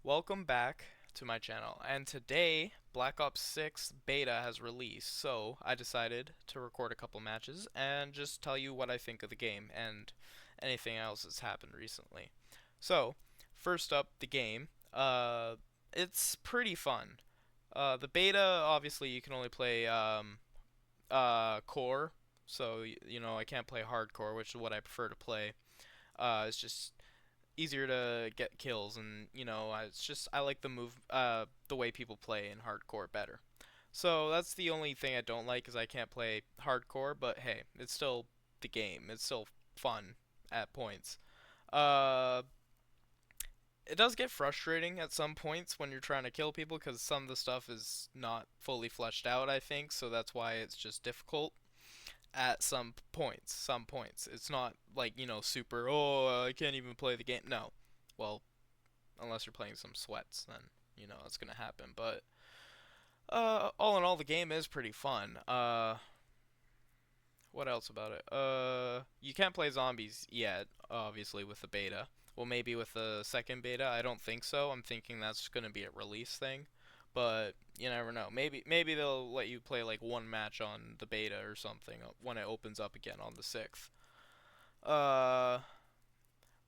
Welcome back to my channel, and today Black Ops 6 beta has released, so I decided to record a couple matches and just tell you what I think of the game and anything else that's happened recently. So, first up, the game. It's pretty fun. The beta, obviously, you can only play core, so I can't play hardcore, which is what I prefer to play. It's just easier to get kills, and it's just I like the way people play in hardcore better. So that's the only thing I don't like is I can't play hardcore, but hey, it's still the game. It's still fun at points. Uh, it does get frustrating at some points when you're trying to kill people because some of the stuff is not fully fleshed out, I think, so that's why it's just difficult at some points. Some points. It's not like, super, oh, I can't even play the game. No. Well, unless you're playing some sweats, then it's gonna happen. But all in all, the game is pretty fun. What else about it? You can't play zombies yet, obviously with the beta. Well, maybe with the second beta. I don't think so. I'm thinking that's gonna be a release thing. But you never know. Maybe they'll let you play like one match on the beta or something when it opens up again on the 6th. Uh,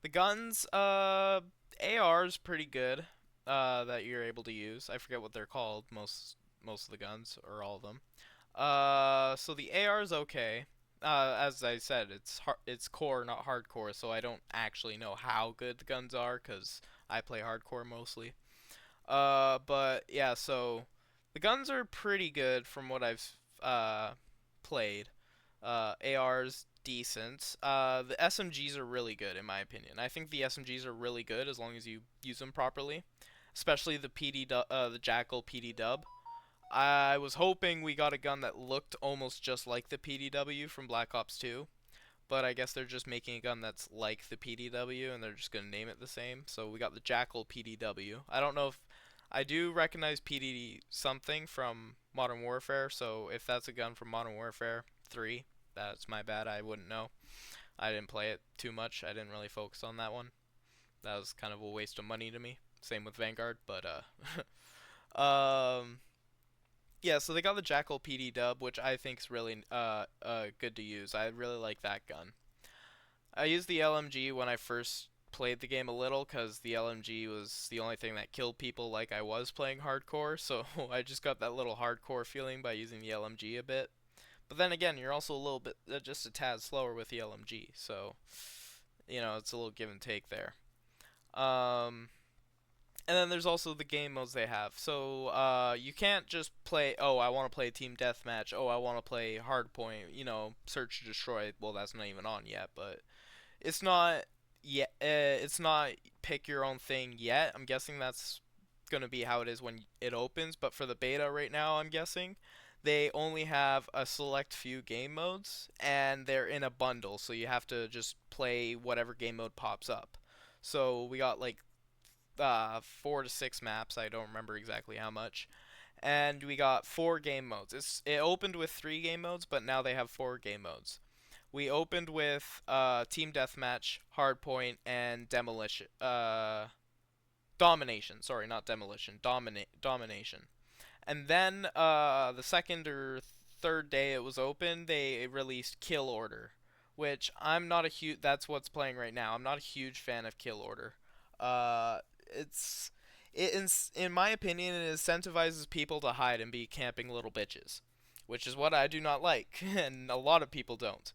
the guns, AR's pretty good. That you're able to use. I forget what they're called. Most of the guns or all of them. So the AR is okay. As I said, it's core, not hardcore. So I don't actually know how good the guns are because I play hardcore mostly. But yeah, so the guns are pretty good from what I've played. AR's decent. The SMGs are really good in my opinion. I think the SMGs are really good as long as you use them properly, especially the Jackal PD Dub. I was hoping we got a gun that looked almost just like the PDW from Black Ops 2, but I guess they're just making a gun that's like the PDW and they're just gonna name it the same. So we got the Jackal PDW. I don't know if I do recognize PD something from Modern Warfare, so if that's a gun from Modern Warfare 3, that's my bad. I wouldn't know. I didn't play it too much. I didn't really focus on that one. That was kind of a waste of money to me. Same with Vanguard, but um yeah, so they got the Jackal PD dub, which I think is really good to use. I really like that gun. I used the LMG when I first played the game a little because the LMG was the only thing that killed people like I was playing hardcore, so I just got that little hardcore feeling by using the LMG a bit. But then again, you're also a little bit just a tad slower with the LMG, so it's a little give and take there. Um, and then there's also the game modes they have. So you can't just play. Oh, I want to play team deathmatch. Oh, I want to play hardpoint. Search and destroy. Well, that's not even on yet, but it's not yet. It's not pick your own thing yet. I'm guessing that's gonna be how it is when it opens. But for the beta right now, I'm guessing they only have a select few game modes, and they're in a bundle. So you have to just play whatever game mode pops up. So we got like 4 to 6 maps. I don't remember exactly how much. And we got 4 game modes. It opened with 3 game modes, but now they have 4 game modes. We opened with team deathmatch, hardpoint, and demolition. Domination. Sorry, not demolition. Domination. And then the second or third day it was open, they released Kill Order, which I'm not a huge. That's what's playing right now. I'm not a huge fan of Kill Order. Uh, it's in my opinion, it incentivizes people to hide and be camping little bitches, which is what I do not like, and a lot of people don't.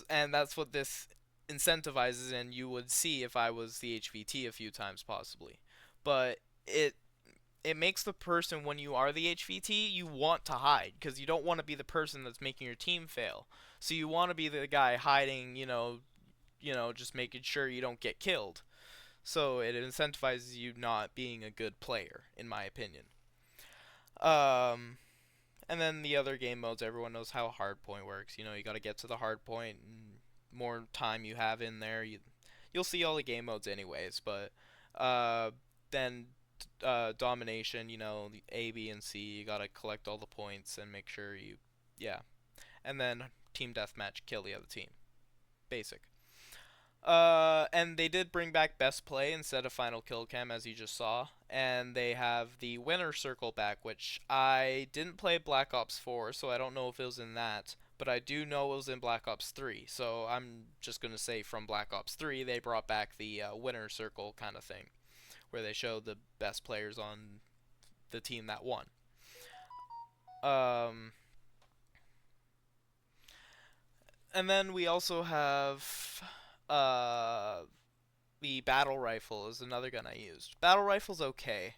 And that's what this incentivizes, and you would see if I was the HVT a few times possibly. But it makes the person when you are the HVT, you want to hide because you don't want to be the person that's making your team fail. So you want to be the guy hiding, just making sure you don't get killed. So it incentivizes you not being a good player, in my opinion. Um, and then the other game modes, everyone knows how hardpoint works. You got to get to the hardpoint, and more time you have in there, you'll see all the game modes anyways. But uh, then domination, the A, B, and C, you got to collect all the points and make sure yeah. And then team deathmatch, kill the other team. Basic. And they did bring back best play instead of final kill cam, as you just saw. And they have the winner circle back, which I didn't play Black Ops 4, so I don't know if it was in that. But I do know it was in Black Ops 3, so I'm just gonna say from Black Ops 3 they brought back the winner circle kind of thing, where they showed the best players on the team that won. Um, and then we also have uh, the battle rifle is another gun I used. Battle rifle's okay.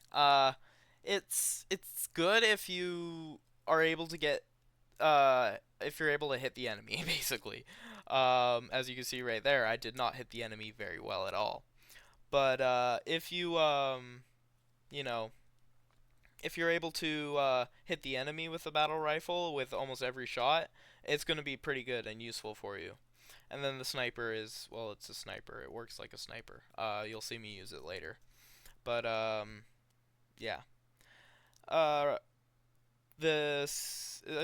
It's good if you are able to get if you're able to hit the enemy basically. As you can see right there, I did not hit the enemy very well at all. But if you you know if you're able to hit the enemy with a battle rifle with almost every shot, it's going to be pretty good and useful for you. And then the sniper is, well, it's a sniper. It works like a sniper. You'll see me use it later. But yeah. Uh, I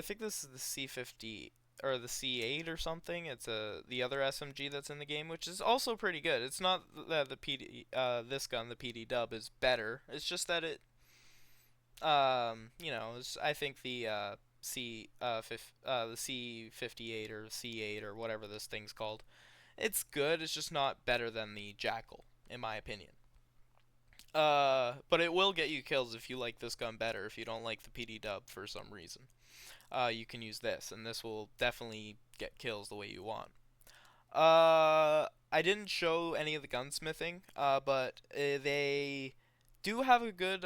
think this is the C50 or the C8 or something. It's the other SMG that's in the game, which is also pretty good. It's not that the PD this gun, the PD Dub, is better. It's just that it I think the the C58 or C8 or whatever this thing's called, it's good. It's just not better than the Jackal, in my opinion. But it will get you kills if you like this gun better. If you don't like the PD Dub for some reason, you can use this, and this will definitely get kills the way you want. I didn't show any of the gunsmithing, but they do have a good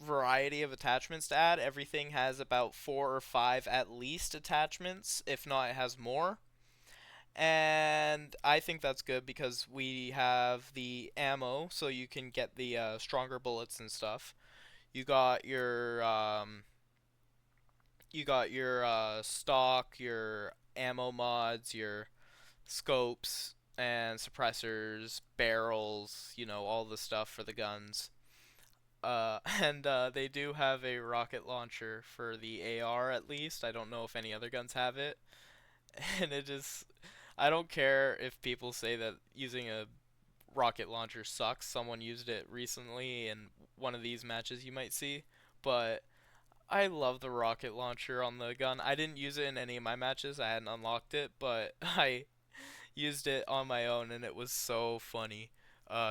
variety of attachments to add. Everything has about 4 or 5 at least attachments, if not it has more. And I think that's good because we have the ammo, so you can get the stronger bullets and stuff. You got your stock, your ammo mods, your scopes and suppressors, barrels, all the stuff for the guns. And they do have a rocket launcher for the AR at least. I don't know if any other guns have it. And it is. I don't care if people say that using a rocket launcher sucks. Someone used it recently in one of these matches you might see. But I love the rocket launcher on the gun. I didn't use it in any of my matches. I hadn't unlocked it, but I used it on my own and it was so funny.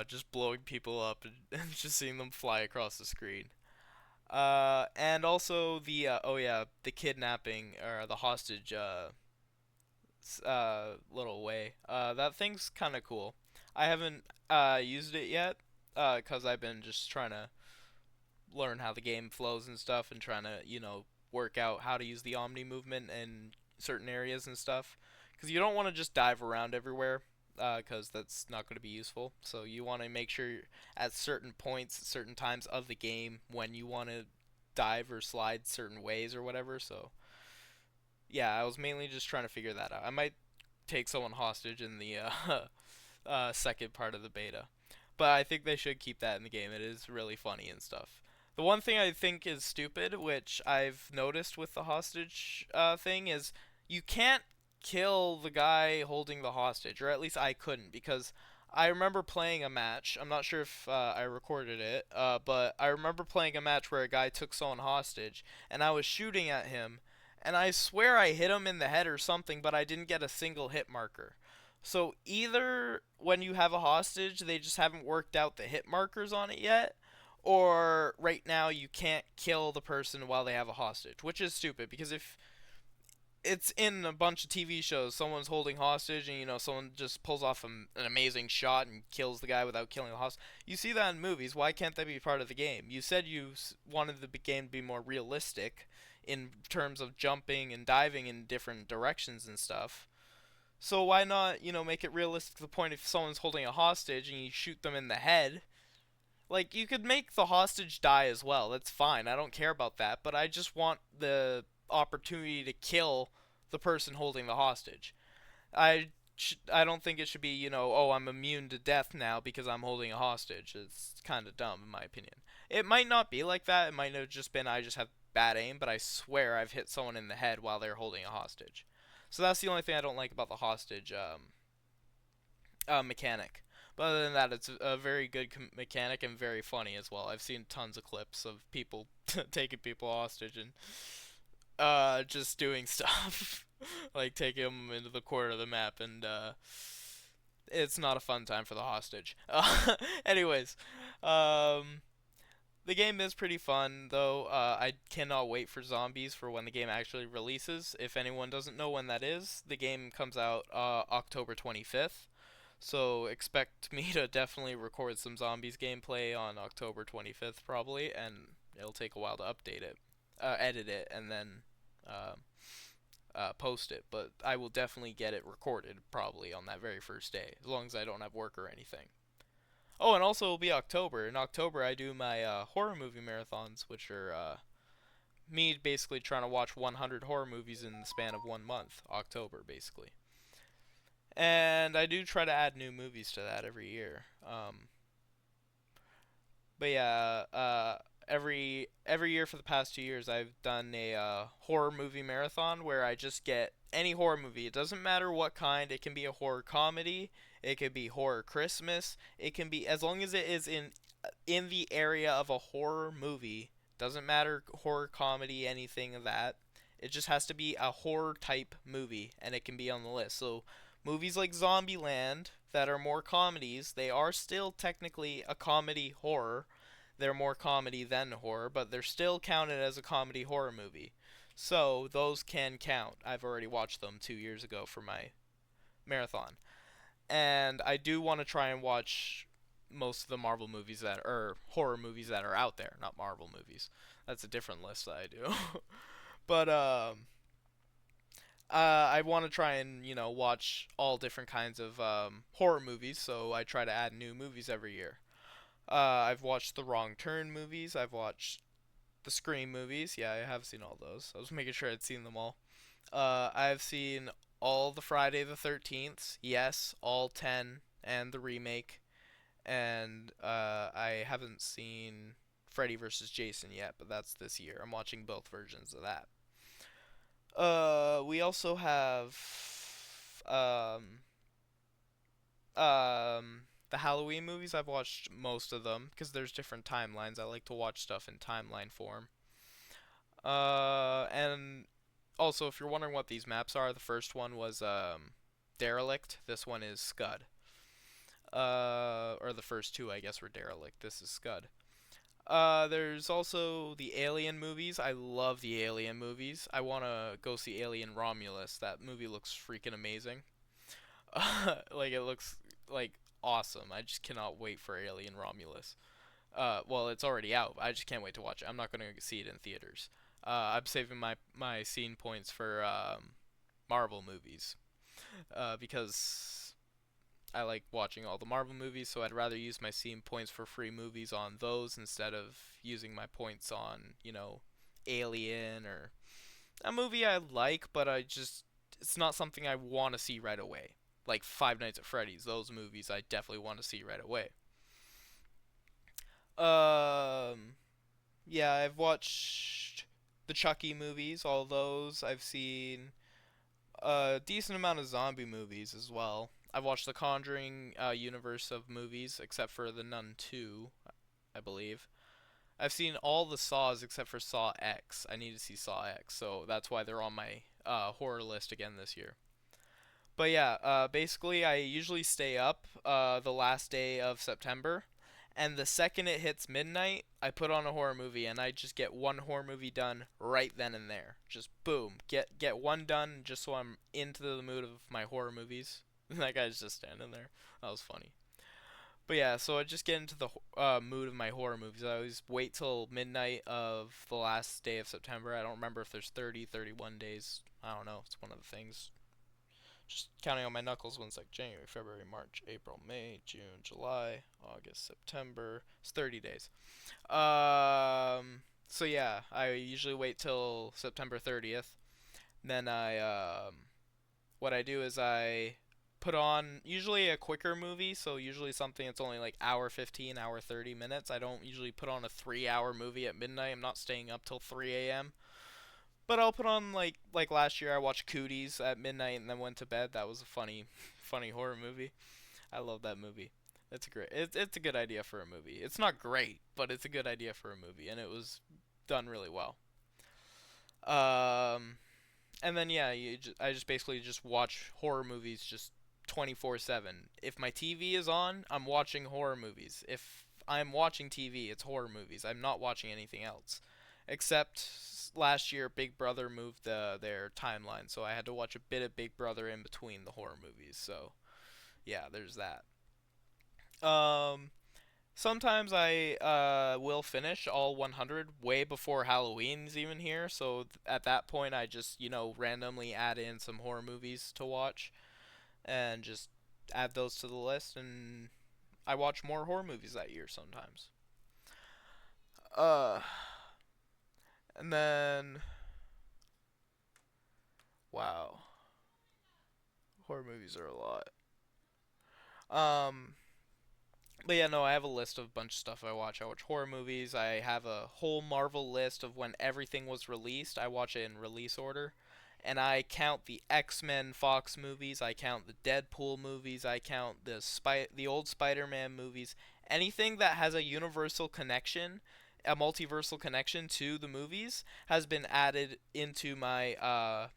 Just blowing people up and just seeing them fly across the screen. And also the kidnapping or the hostage little way. That thing's kind of cool. I haven't used it yet because I've been just trying to learn how the game flows and stuff and trying to work out how to use the Omni movement in certain areas and stuff. Because you don't want to just dive around everywhere because that's not going to be useful. So you want to make sure at certain points, certain times of the game, when you want to dive or slide certain ways or whatever. So yeah, I was mainly just trying to figure that out. I might take someone hostage in the second part of the beta, but I think they should keep that in the game. It is really funny and stuff. The one thing I think is stupid, which I've noticed with the hostage thing, is you can't kill the guy holding the hostage, or at least I couldn't, because I remember playing a match. I'm not sure if I recorded it, but I remember playing a match where a guy took someone hostage, and I was shooting at him, and I swear I hit him in the head or something, but I didn't get a single hit marker. So either when you have a hostage, they just haven't worked out the hit markers on it yet, or right now you can't kill the person while they have a hostage, which is stupid because if it's in a bunch of TV shows, someone's holding hostage and someone just pulls off an amazing shot and kills the guy without killing the hostage. You see that in movies. Why can't that be part of the game? You said you wanted the game to be more realistic in terms of jumping and diving in different directions and stuff. So why not, make it realistic to the point if someone's holding a hostage and you shoot them in the head, like you could make the hostage die as well. That's fine. I don't care about that, but I just want the opportunity to kill the person holding the hostage. I don't think it should be, oh, I'm immune to death now because I'm holding a hostage. It's kind of dumb in my opinion. It might not be like that. It might have just been I just have bad aim, but I swear I've hit someone in the head while they're holding a hostage. So that's the only thing I don't like about the hostage mechanic. But other than that, it's a very good mechanic and very funny as well. I've seen tons of clips of people taking people hostage and just doing stuff like taking them into the corner of the map, and it's not a fun time for the hostage. Anyways, um, the game is pretty fun though. I cannot wait for Zombies for when the game actually releases. If anyone doesn't know when that is, the game comes out October 25th. So expect me to definitely record some Zombies gameplay on October 25th probably, and it'll take a while to update it, edit it, and then uh, post it. But I will definitely get it recorded probably on that very first day, as long as I don't have work or anything. Oh, and also it'll be October. In October, I do my horror movie marathons, which are me basically trying to watch 100 horror movies in the span of 1 month. October, basically. And I do try to add new movies to that every year. But yeah, every year for the past 2 years, I've done a horror movie marathon where I just get any horror movie. It doesn't matter what kind. It can be a horror comedy. It could be horror Christmas. It can be, as long as it is in the area of a horror movie. Doesn't matter horror comedy, anything of that. It just has to be a horror type movie, and it can be on the list. So movies like Zombieland that are more comedies, they are still technically a comedy horror. They're more comedy than horror, but they're still counted as a comedy horror movie. So those can count. I've already watched them 2 years ago for my marathon. And I do want to try and watch most of the Marvel movies that are horror movies that are out there, not Marvel movies. That's a different list that I do. But I want to try and watch all different kinds of horror movies, so I try to add new movies every year. I've watched the Wrong Turn movies. I've watched the Scream movies. Yeah, I have seen all those. I was making sure I'd seen them all. I've seen all the Friday the 13th. Yes, all 10 and the remake. And I haven't seen Freddy vs. Jason yet, but that's this year. I'm watching both versions of that. We also have um the Halloween movies. I've watched most of them because there's different timelines. I like to watch stuff in timeline form. And also, if you're wondering what these maps are, the first one was Derelict. This one is Scud. Or the first two, I guess, were Derelict. This is Scud. There's also the Alien movies. I love the Alien movies. I want to go see Alien Romulus. That movie looks freaking amazing. Like, it looks, like, awesome. I just cannot wait for Alien Romulus. Well, it's already out. I just can't wait to watch it. I'm not going to see it in theaters. I'm saving my scene points for Marvel movies. Because I like watching all the Marvel movies, so I'd rather use my Steam points for free movies on those instead of using my points on, Alien or a movie I like, but it's not something I want to see right away. Like Five Nights at Freddy's, those movies I definitely want to see right away. Um, yeah, I've watched the Chucky movies, all those. I've seen a decent amount of zombie movies as well. I've watched the Conjuring universe of movies, except for the Nun 2, I believe. I've seen all the Saws except for Saw X. I need to see Saw X, so that's why they're on my horror list again this year. But yeah, basically, I usually stay up the last day of September, and the second it hits midnight, I put on a horror movie, and I just get one horror movie done right then and there. Just boom, get one done, just so I'm into the mood of my horror movies. That guy's just standing there. That was funny. But yeah, so I just get into the mood of my horror movies. I always wait till midnight of the last day of September. I don't remember if there's 30, 31 days. I don't know. It's one of the things. Just counting on my knuckles, one's like January, February, March, April, May, June, July, August, September. It's 30 days. So yeah, I usually wait till September 30th. Then what I do is I put on usually a quicker movie, so usually something that's only like hour 15, hour 30 minutes. I don't usually put on a 3 hour movie at midnight. I'm not staying up till 3 a.m. But I'll put on like last year I watched Cooties at midnight and then went to bed. That was a funny funny horror movie. I love that movie. It's a great. It's a good idea for a movie. It's not great, but it's a good idea for a movie, and it was done really well. Um, and then yeah, I just basically just watch horror movies just 24/7. If my TV is on, I'm watching horror movies. If I'm watching TV, it's horror movies. I'm not watching anything else. Except last year Big Brother moved their timeline, so I had to watch a bit of Big Brother in between the horror movies. So, yeah, there's that. Um Sometimes I will finish all 100 way before Halloween's even here, so at that point I just, randomly add in some horror movies to watch and just add those to the list, and I watch more horror movies that year sometimes. Uh and then wow, horror movies are a lot. Um but yeah, no, I have a list of a bunch of stuff I watch. I watch horror movies. I have a whole Marvel list of when everything was released. I watch it in release order. And I count the X-Men Fox movies, I count the Deadpool movies, I count the old Spider-Man movies. Anything that has a universal connection, a multiversal connection to the movies has been added into my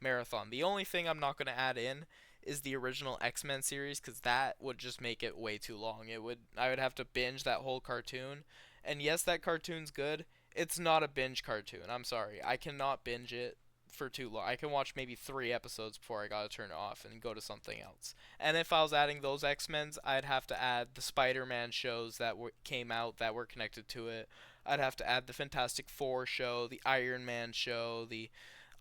marathon. The only thing I'm not going to add in is the original X-Men series cuz that would just make it way too long. I would have to binge that whole cartoon. And yes, that cartoon's good. It's not a binge cartoon. I'm sorry. I cannot binge it for too long. I can watch maybe 3 episodes before I gotta turn it off and go to something else. And if I was adding those X Men's, I'd have to add the Spider-Man shows that came out that were connected to it. I'd have to add the Fantastic Four show, the Iron Man show, the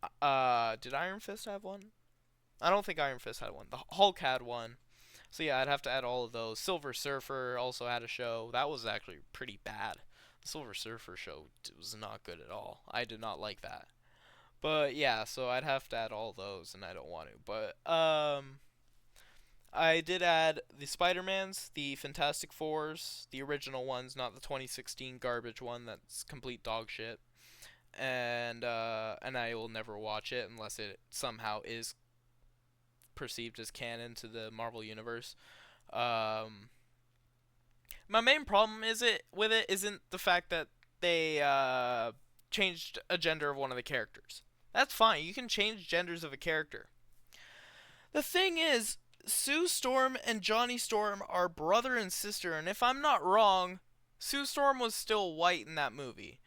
did Iron Fist have one? I don't think Iron Fist had one. The Hulk had one. So yeah, I'd have to add all of those. Silver Surfer also had a show. That was actually pretty bad. The Silver Surfer show was not good at all. I did not like that. But yeah, so I'd have to add all those, and I don't want to. But I did add the Spider-Mans, the Fantastic Fours, the original ones, not the 2016 garbage one that's complete dog shit. And I will never watch it unless it somehow is perceived as canon to the Marvel universe. Um, my main problem is it with it isn't the fact that they changed a gender of one of the characters. That's fine. You can change genders of a character. The thing is, Sue Storm and Johnny Storm are brother and sister, and if I'm not wrong, Sue Storm was still white in that movie.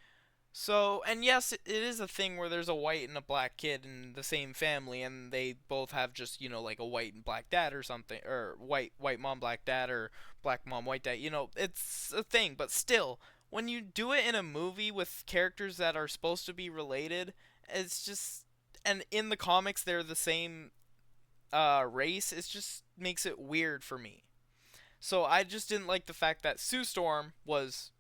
So, and yes, it is a thing where there's a white and a black kid in the same family, and they both have just, like a white and black dad or something, or white mom, black dad, or black mom, white dad. It's a thing, but still, when you do it in a movie with characters that are supposed to be related, it's just, and in the comics they're the same race, it just makes it weird for me. So I just didn't like the fact that Sue Storm was,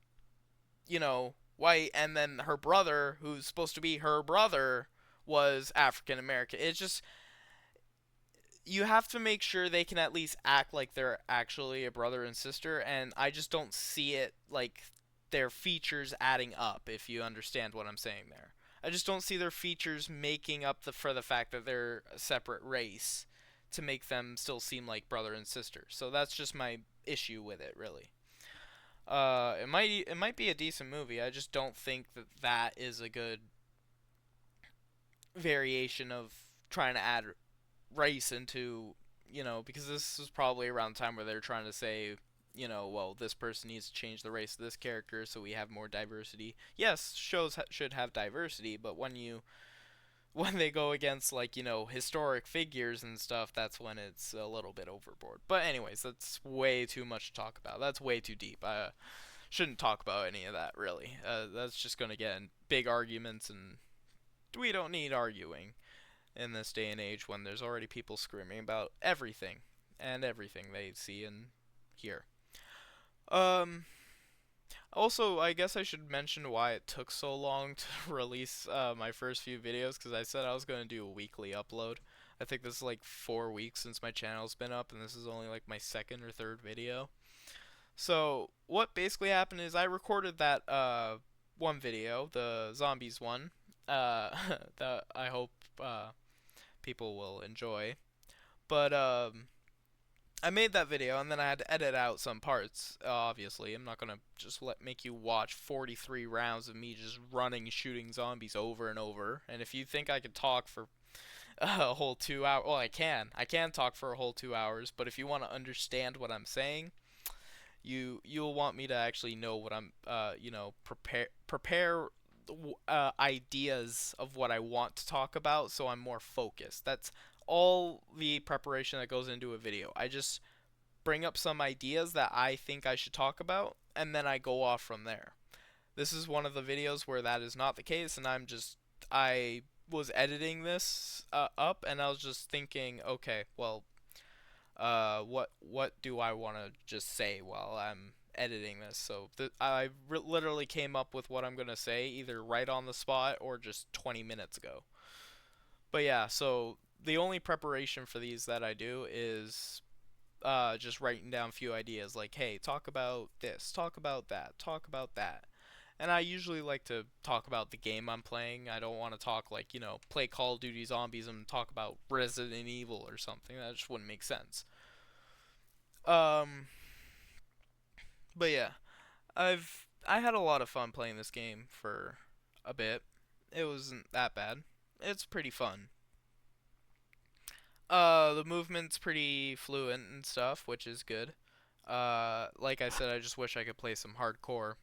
white, and then her brother, who's supposed to be her brother, was African American. It's just, you have to make sure they can at least act like they're actually a brother and sister, and I just don't see it like their features adding up, if you understand what I'm saying there. I just don't see their features making up for the fact that they're a separate race to make them still seem like brother and sister. So that's just my issue with it, really. It might be a decent movie. I just don't think that that is a good variation of trying to add race into, because this is probably around the time where they're trying to say, well, this person needs to change the race of this character so we have more diversity. Yes, shows should have diversity, but when they go against, like, historic figures and stuff, that's when it's a little bit overboard. But anyways, that's way too much to talk about. That's way too deep. I shouldn't talk about any of that, really. That's just going to get in big arguments, and we don't need arguing in this day and age when there's already people screaming about everything and everything they see and hear. Um, Also, I guess I should mention why it took so long to release my first few videos, because I said I was going to do a weekly upload. I think this is like 4 weeks since my channel's been up, and this is only like my second or third video. So, what basically happened is I recorded that one video, the zombies one, uh, that I hope people will enjoy. But I made that video and then I had to edit out some parts. Obviously, I'm not gonna just make you watch 43 rounds of me just running, shooting zombies over and over. And if you think I could talk for a whole 2 hours, well, I can. I can talk for a whole 2 hours. But if you want to understand what I'm saying, you'll want me to actually know what I'm, prepare ideas of what I want to talk about, so I'm more focused. That's all the preparation that goes into a video. I just bring up some ideas that I think I should talk about, and then I go off from there. This is one of the videos where that is not the case, and I was editing this up, and I was just thinking, okay, well, what do I want to just say while I'm editing this? So literally came up with what I'm gonna say either right on the spot or just 20 minutes ago. But yeah, so the only preparation for these that I do is just writing down a few ideas like, hey, talk about this, talk about that, talk about that. And I usually like to talk about the game I'm playing. I don't want to talk like, play Call of Duty Zombies and talk about Resident Evil or something. That just wouldn't make sense. Um, but yeah, I had a lot of fun playing this game for a bit. It wasn't that bad. It's pretty fun. The movement's pretty fluent and stuff, which is good. Like I said, I just wish I could play some hardcore,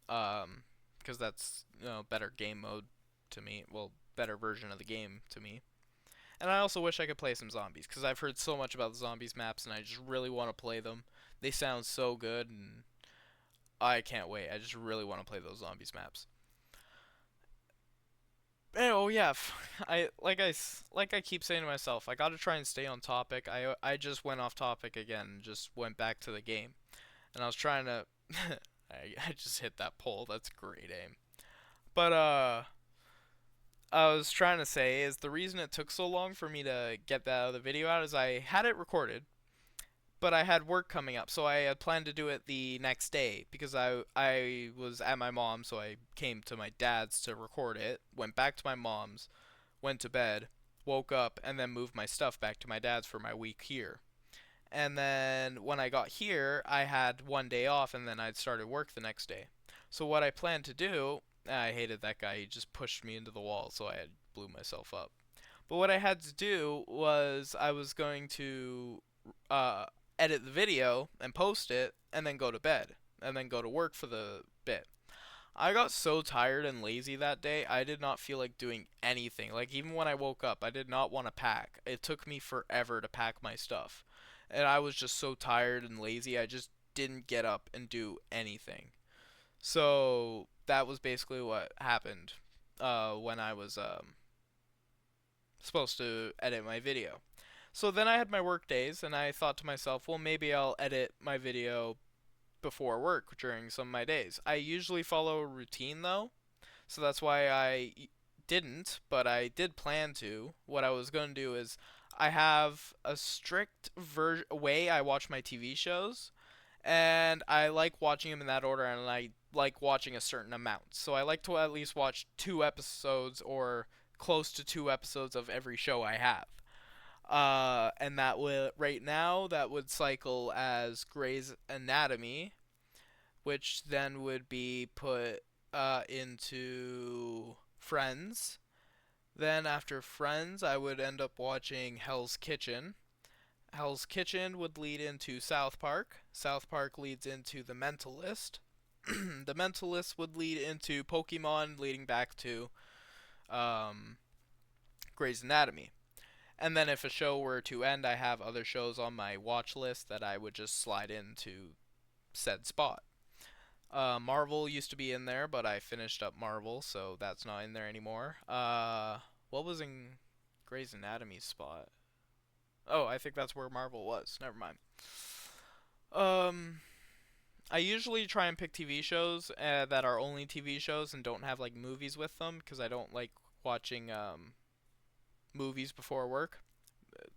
because that's better game mode to me. Well, better version of the game to me. And I also wish I could play some zombies because I've heard so much about the zombies maps and I just really want to play them. They sound so good and I can't wait. I just really want to play those zombies maps. And, oh yeah, I keep saying to myself, I got to try and stay on topic. I just went off topic again and just went back to the game. And I was trying to I just hit that pole. That's great aim. But I was trying to say is the reason it took so long for me to get that other video out is I had it recorded, but I had work coming up, so I had planned to do it the next day because I was at my mom's, so I came to my dad's to record it, went back to my mom's, went to bed, woke up, and then moved my stuff back to my dad's for my week here. And then when I got here, I had one day off, and then I'd started work the next day. So what I planned to do, I hated that guy. He just pushed me into the wall, so I had blew myself up. But what I had to do was I was going to uh, edit the video and post it, and then go to bed, and then go to work for the bit. I got so tired and lazy that day, I did not feel like doing anything. Like, even when I woke up, I did not want to pack. It took me forever to pack my stuff. And I was just so tired and lazy, I just didn't get up and do anything. So, that was basically what happened when I was supposed to edit my video. So then I had my work days, and I thought to myself, well, maybe I'll edit my video before work during some of my days. I usually follow a routine though, so that's why I didn't, but I did plan to. What I was going to do is I have a strict way I watch my TV shows, and I like watching them in that order, and I like watching a certain amount. So I like to at least watch 2 episodes or close to 2 episodes of every show I have. And that would right now that would cycle as Grey's Anatomy, which then would be put into Friends. Then after Friends, I would end up watching Hell's Kitchen. Hell's Kitchen would lead into South Park. South Park leads into The Mentalist. The Mentalist would lead into Pokemon, leading back to um, Grey's Anatomy. And then if a show were to end, I have other shows on my watch list that I would just slide into said spot. Marvel used to be in there, but I finished up Marvel, so that's not in there anymore. What was in Grey's Anatomy's spot? Oh, I think that's where Marvel was. Never mind. Um, I usually try and pick TV shows that are only TV shows and don't have like movies with them because I don't like watching movies before work.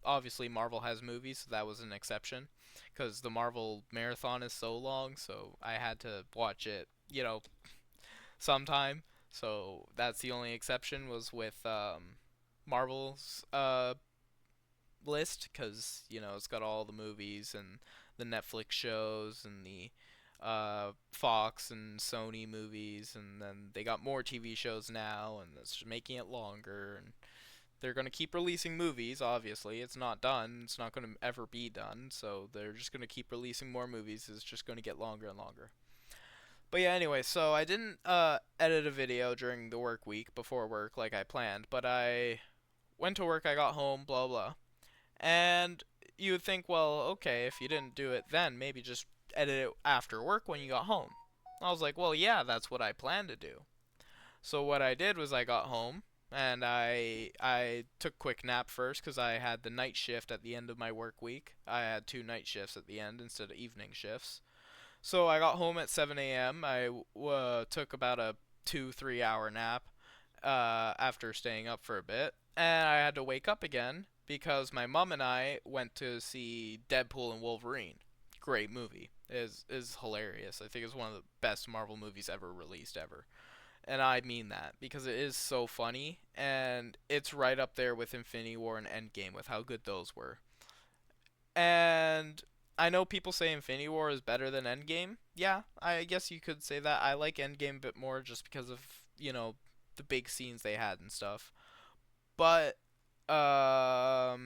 Obviously, Marvel has movies, so that was an exception because the Marvel marathon is so long, so I had to watch it, sometime. So that's the only exception was with Marvel's list because it's got all the movies and the Netflix shows and the Fox and Sony movies, and then they got more TV shows now, and it's just making it longer. And they're gonna keep releasing movies. Obviously, it's not done. It's not gonna ever be done. So they're just gonna keep releasing more movies. It's just gonna get longer and longer. But yeah, anyway, so I didn't edit a video during the work week before work like I planned, but I went to work, I got home, blah blah. And you would think, well, okay, if you didn't do it then, maybe just edit it after work when you got home. I was like, well, yeah, that's what I planned to do. So what I did was I got home and I took a quick nap first because I had the night shift at the end of my work week. I had two night shifts at the end instead of evening shifts. So I got home at 7 a.m. I took about a 2-3 hour nap after staying up for a bit, and I had to wake up again because my mom and I went to see Deadpool and Wolverine. Great movie. Is hilarious. I think it's one of the best Marvel movies ever released ever. And I mean that because it is so funny and it's right up there with Infinity War and Endgame with how good those were. And I know people say Infinity War is better than Endgame. Yeah, I guess you could say that. I like Endgame a bit more just because of, the big scenes they had and stuff. But the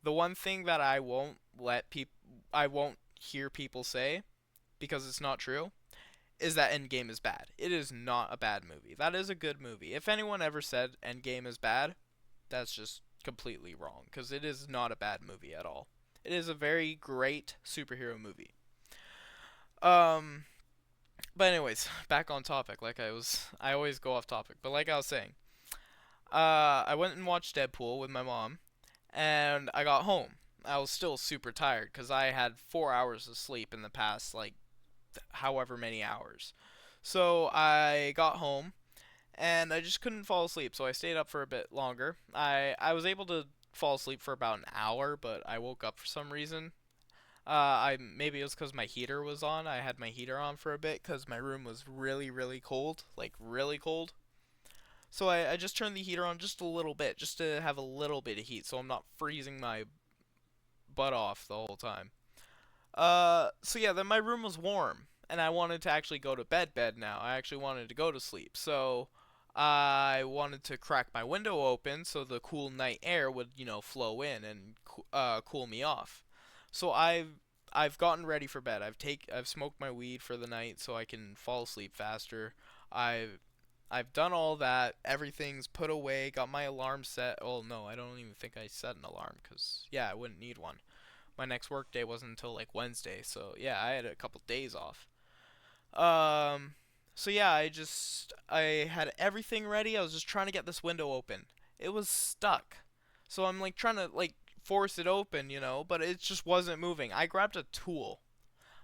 one thing that I won't hear people say because it's not true is that Endgame is bad. It is not a bad movie. That is a good movie. If anyone ever said Endgame is bad, that's just completely wrong because it is not a bad movie at all. It is a very great superhero movie. Um, but anyways, back on topic. I always go off topic. But like I was saying, I went and watched Deadpool with my mom, and I got home. I was still super tired because I had 4 hours of sleep in the past, like, however many hours. So I got home, and I just couldn't fall asleep, so I stayed up for a bit longer. I was able to fall asleep for about an hour, but I woke up for some reason. I maybe it was because my heater was on. I had my heater on for a bit because my room was really really cold, like really cold. So I just turned the heater on just a little bit, just to have a little bit of heat, so I'm not freezing my butt off the whole time. So yeah, then my room was warm, and I wanted to actually go to bed now. I actually wanted to go to sleep, so I wanted to crack my window open so the cool night air would, flow in and cool me off. So I've gotten ready for bed. I've smoked my weed for the night so I can fall asleep faster. I've I've done all that. Everything's put away. Got my alarm set. Oh no, I don't even think I set an alarm because yeah, I wouldn't need one. My next work day wasn't until like Wednesday, so yeah, I had a couple days off. Um, so yeah, I had everything ready. I was just trying to get this window open. It was stuck, so I'm like trying to like force it open, but it just wasn't moving. I grabbed a tool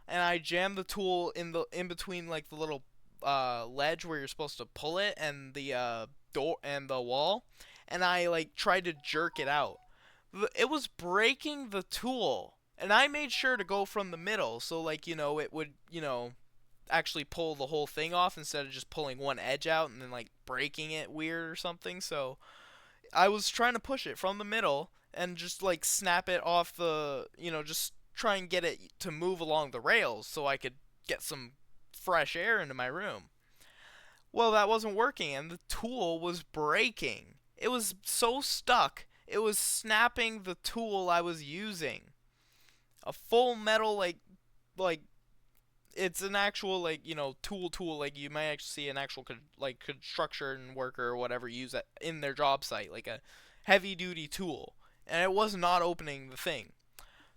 and I jammed the tool in between like the little ledge where you're supposed to pull it and the door and the wall, and I like tried to jerk it out. It was breaking the tool, and I made sure to go from the middle so like it would actually pull the whole thing off instead of just pulling one edge out and then like breaking it weird or something. So I was trying to push it from the middle and just like snap it off the just try and get it to move along the rails so I could get some fresh air into my room. Well, that wasn't working and the tool was breaking. It was so stuck. It was snapping the tool I was using. A full metal like it's an actual like tool like you might actually see an actual like construction worker or whatever use it in their job site, like a heavy duty tool, and it was not opening the thing.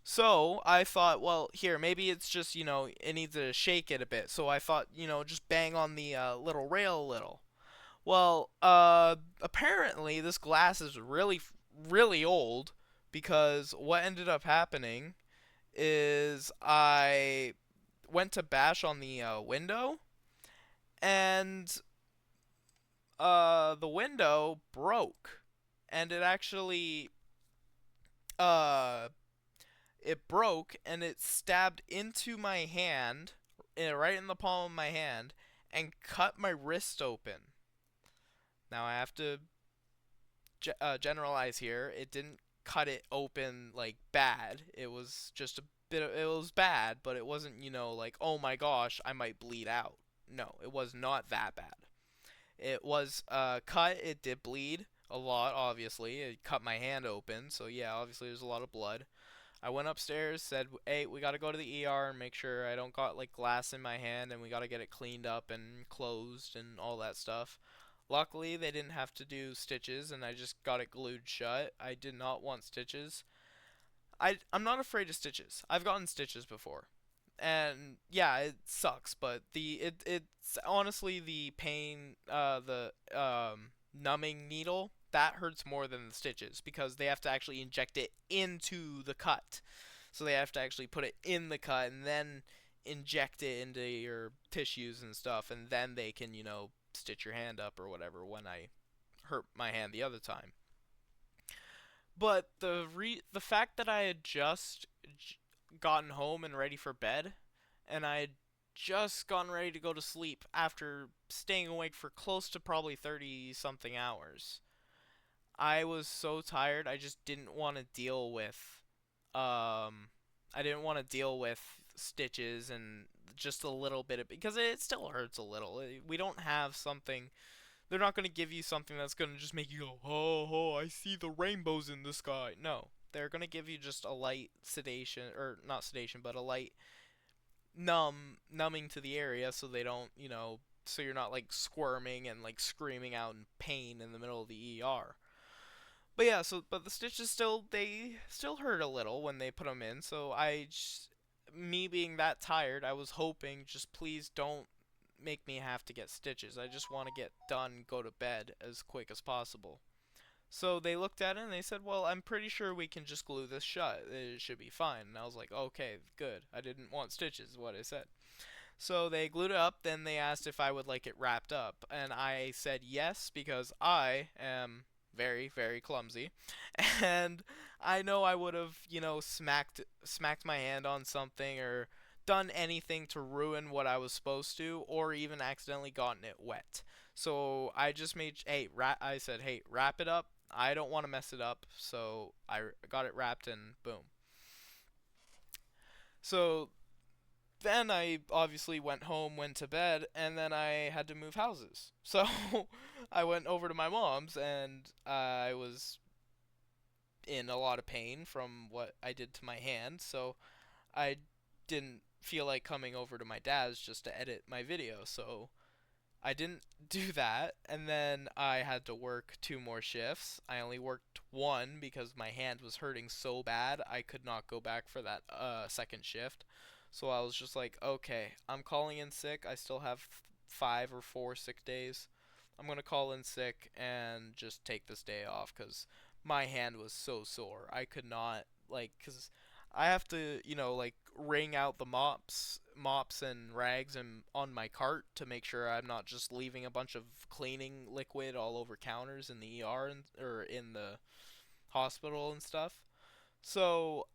So I thought, well, here maybe it's just it needs to shake it a bit. So I thought just bang on the little rail a little. Well, apparently this glass is really really old because what ended up happening is I went to bash on the window, and the window broke, and uh, it broke, and it stabbed into my hand, right in the palm of my hand, and cut my wrist open. Now I have to generalize here. It didn't cut it open like bad. It was just a bit of, it was bad, but it wasn't, like, oh my gosh, I might bleed out. No, it was not that bad. It was cut. It did bleed a lot, obviously. It cut my hand open, so yeah, obviously there's a lot of blood. I went upstairs, said, "Hey, we gotta go to the ER and make sure I don't got like glass in my hand, and we gotta get it cleaned up and closed and all that stuff." Luckily, they didn't have to do stitches, and I just got it glued shut. I did not want stitches. I'm not afraid of stitches. I've gotten stitches before, and yeah, it sucks, but it's honestly the pain, the numbing needle that hurts more than the stitches because they have to actually inject it into the cut. So they have to actually put it in the cut and then inject it into your tissues and stuff, and then they can, stitch your hand up or whatever when I hurt my hand the other time. But the fact that I had just gotten home and ready for bed, and I had just gotten ready to go to sleep after staying awake for close to probably 30 something hours. I was so tired, I just didn't want to deal with um I didn't want to deal with stitches and just a little bit of because it still hurts a little. We don't have something. They're not going to give you something that's going to just make you go, "Oh, oh, I see the rainbows in the sky." No. They're going to give you just a light sedation or not sedation, but a light numbing to the area so they don't, so you're not like squirming and like screaming out in pain in the middle of the ER. But yeah, but the stitches they still hurt a little when they put them in. So me being that tired, I was hoping just please don't make me have to get stitches. I just want to get done, go to bed as quick as possible. So they looked at it and they said, "Well, I'm pretty sure we can just glue this shut. It should be fine." And I was like, "Okay, good. I didn't want stitches," is what I said. So they glued it up. Then they asked if I would like it wrapped up, and I said yes because I am very, very clumsy, and I know I would have, smacked my hand on something or done anything to ruin what I was supposed to, or even accidentally gotten it wet. So I just I said, "Hey, wrap it up. I don't want to mess it up." So I got it wrapped and boom. So then I obviously went home, went to bed, and then I had to move houses. So I went over to my mom's, and I was in a lot of pain from what I did to my hand. So I didn't feel like coming over to my dad's just to edit my video. So I didn't do that, and then I had to work two more shifts. I only worked one because my hand was hurting so bad I could not go back for that second shift. So I was just like, okay, I'm calling in sick. I still have 5 or 4 sick days. I'm gonna call in sick and just take this day off because my hand was so sore. I could not cause I have to, like wring out the mops and rags and on my cart to make sure I'm not just leaving a bunch of cleaning liquid all over counters in the ER or in the hospital and stuff. So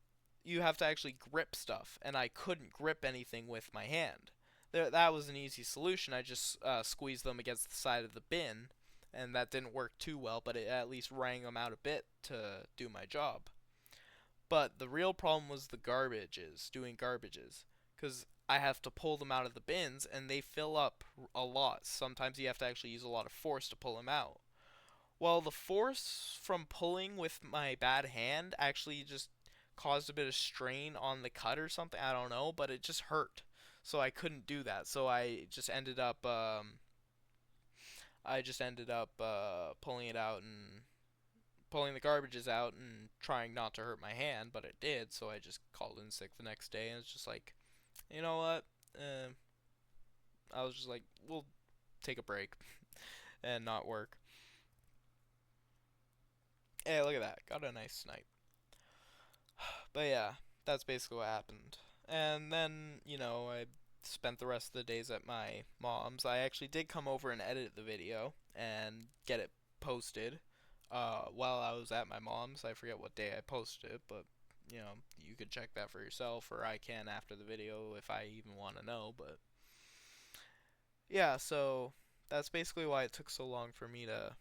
you have to actually grip stuff, and I couldn't grip anything with my hand. That was an easy solution. I just squeezed them against the side of the bin, and that didn't work too well, but it at least rang them out a bit to do my job. But the real problem was the garbages, doing garbages, because I have to pull them out of the bins, and they fill up a lot. Sometimes you have to actually use a lot of force to pull them out. Well, the force from pulling with my bad hand actually just caused a bit of strain on the cut or something. I don't know, but it just hurt. So I couldn't do that. So I just ended up pulling it out and pulling the garbages out and trying not to hurt my hand, but it did. So I just called in sick the next day, and it's just like, you know what? I was just like, we'll take a break and not work. Hey, look at that. Got a nice snipe. But yeah, that's basically what happened. And then, I spent the rest of the days at my mom's. I actually did come over and edit the video and get it posted while I was at my mom's. I forget what day I posted it, but you could check that for yourself, or I can after the video if I even want to know. But yeah, so that's basically why it took so long for me to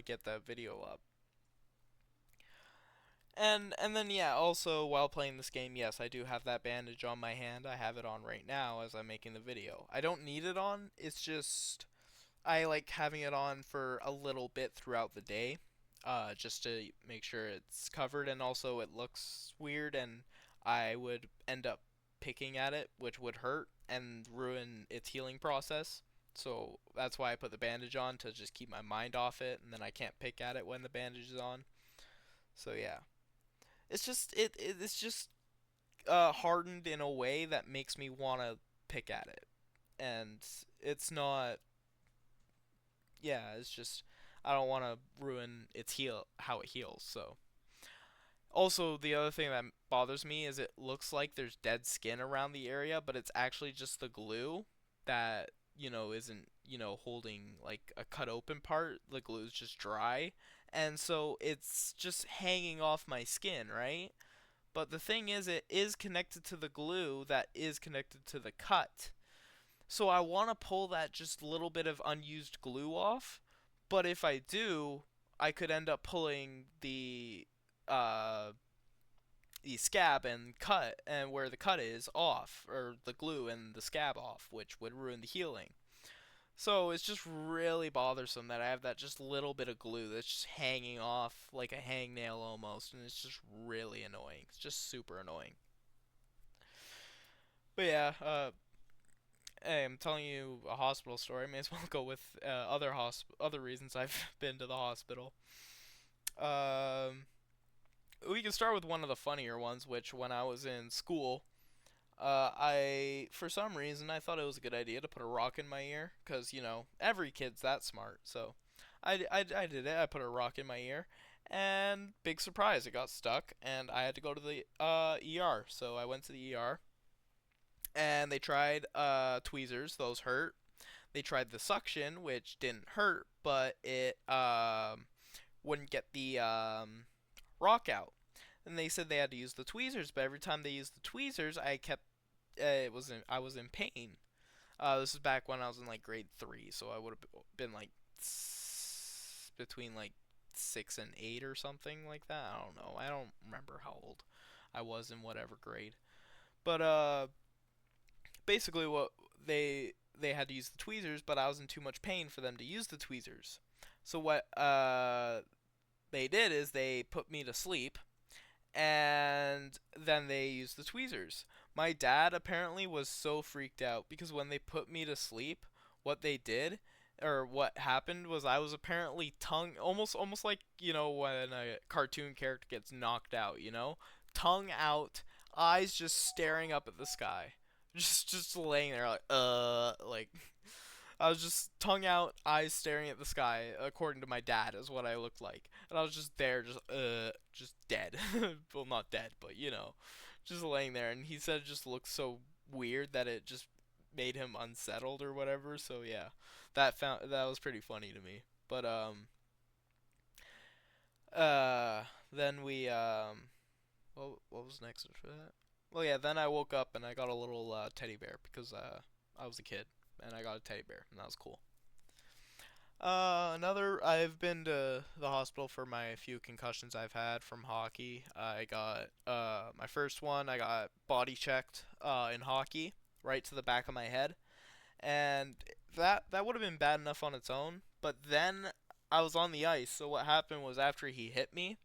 get that video up. And then yeah, also while playing this game, yes, I do have that bandage on my hand. I have it on right now as I'm making the video. I don't need it on. It's just I like having it on for a little bit throughout the day, just to make sure it's covered, and also it looks weird, and I would end up picking at it, which would hurt and ruin its healing process. So that's why I put the bandage on, to just keep my mind off it, and then I can't pick at it when the bandage is on. So yeah, it's just hardened in a way that makes me want to pick at it, and it's not, yeah, it's just I don't want to ruin its heal how it heals. So also the other thing that bothers me is it looks like there's dead skin around the area, but it's actually just the glue that isn't holding like a cut open part. The glue is just dry, and so it's just hanging off my skin, right? But the thing is, it is connected to the glue that is connected to the cut. So I want to pull that just little bit of unused glue off, but if I do, I could end up pulling uh the scab and cut and where the cut is off, or the glue and the scab off, which would ruin the healing. So it's just really bothersome that I have that just little bit of glue that's just hanging off like a hangnail almost, and it's just really annoying. It's just super annoying. But yeah, hey, I'm telling you a hospital story. I may as well go with other reasons I've been to the hospital. Um, we can start with one of the funnier ones, which when I was in school, I for some reason I thought it was a good idea to put a rock in my ear, cause every kid's that smart. So, I did it. I put a rock in my ear, and big surprise, it got stuck, and I had to go to the ER. So I went to the ER, and they tried tweezers. Those hurt. They tried the suction, which didn't hurt, but it wouldn't get the rock out. And they said they had to use the tweezers, but every time they used the tweezers, I was in pain. This is back when I was in like grade 3, so I would have been like between like 6 and 8 or something like that. I don't know. I don't remember how old I was in whatever grade. But basically what they had to use the tweezers, but I was in too much pain for them to use the tweezers. So what they did is they put me to sleep, and then they used the tweezers. My dad apparently was so freaked out because when they put me to sleep, what they did or what happened was I was apparently tongue almost like, when a cartoon character gets knocked out, tongue out, eyes just staring up at the sky. Just laying there like I was just tongue out, eyes staring at the sky, according to my dad, is what I looked like. And I was just there, just dead. Well, not dead, but just laying there. And he said it just looked so weird that it just made him unsettled or whatever. So yeah, that was pretty funny to me. But uh, then we what was next after that? Well, yeah, then I woke up and I got a little teddy bear because I was a kid and I got a teddy bear, and that was cool. I've been to the hospital for my few concussions I've had from hockey. I got, my first one, I got body checked, in hockey, right to the back of my head. And that would have been bad enough on its own, but then I was on the ice, so what happened was after he hit me,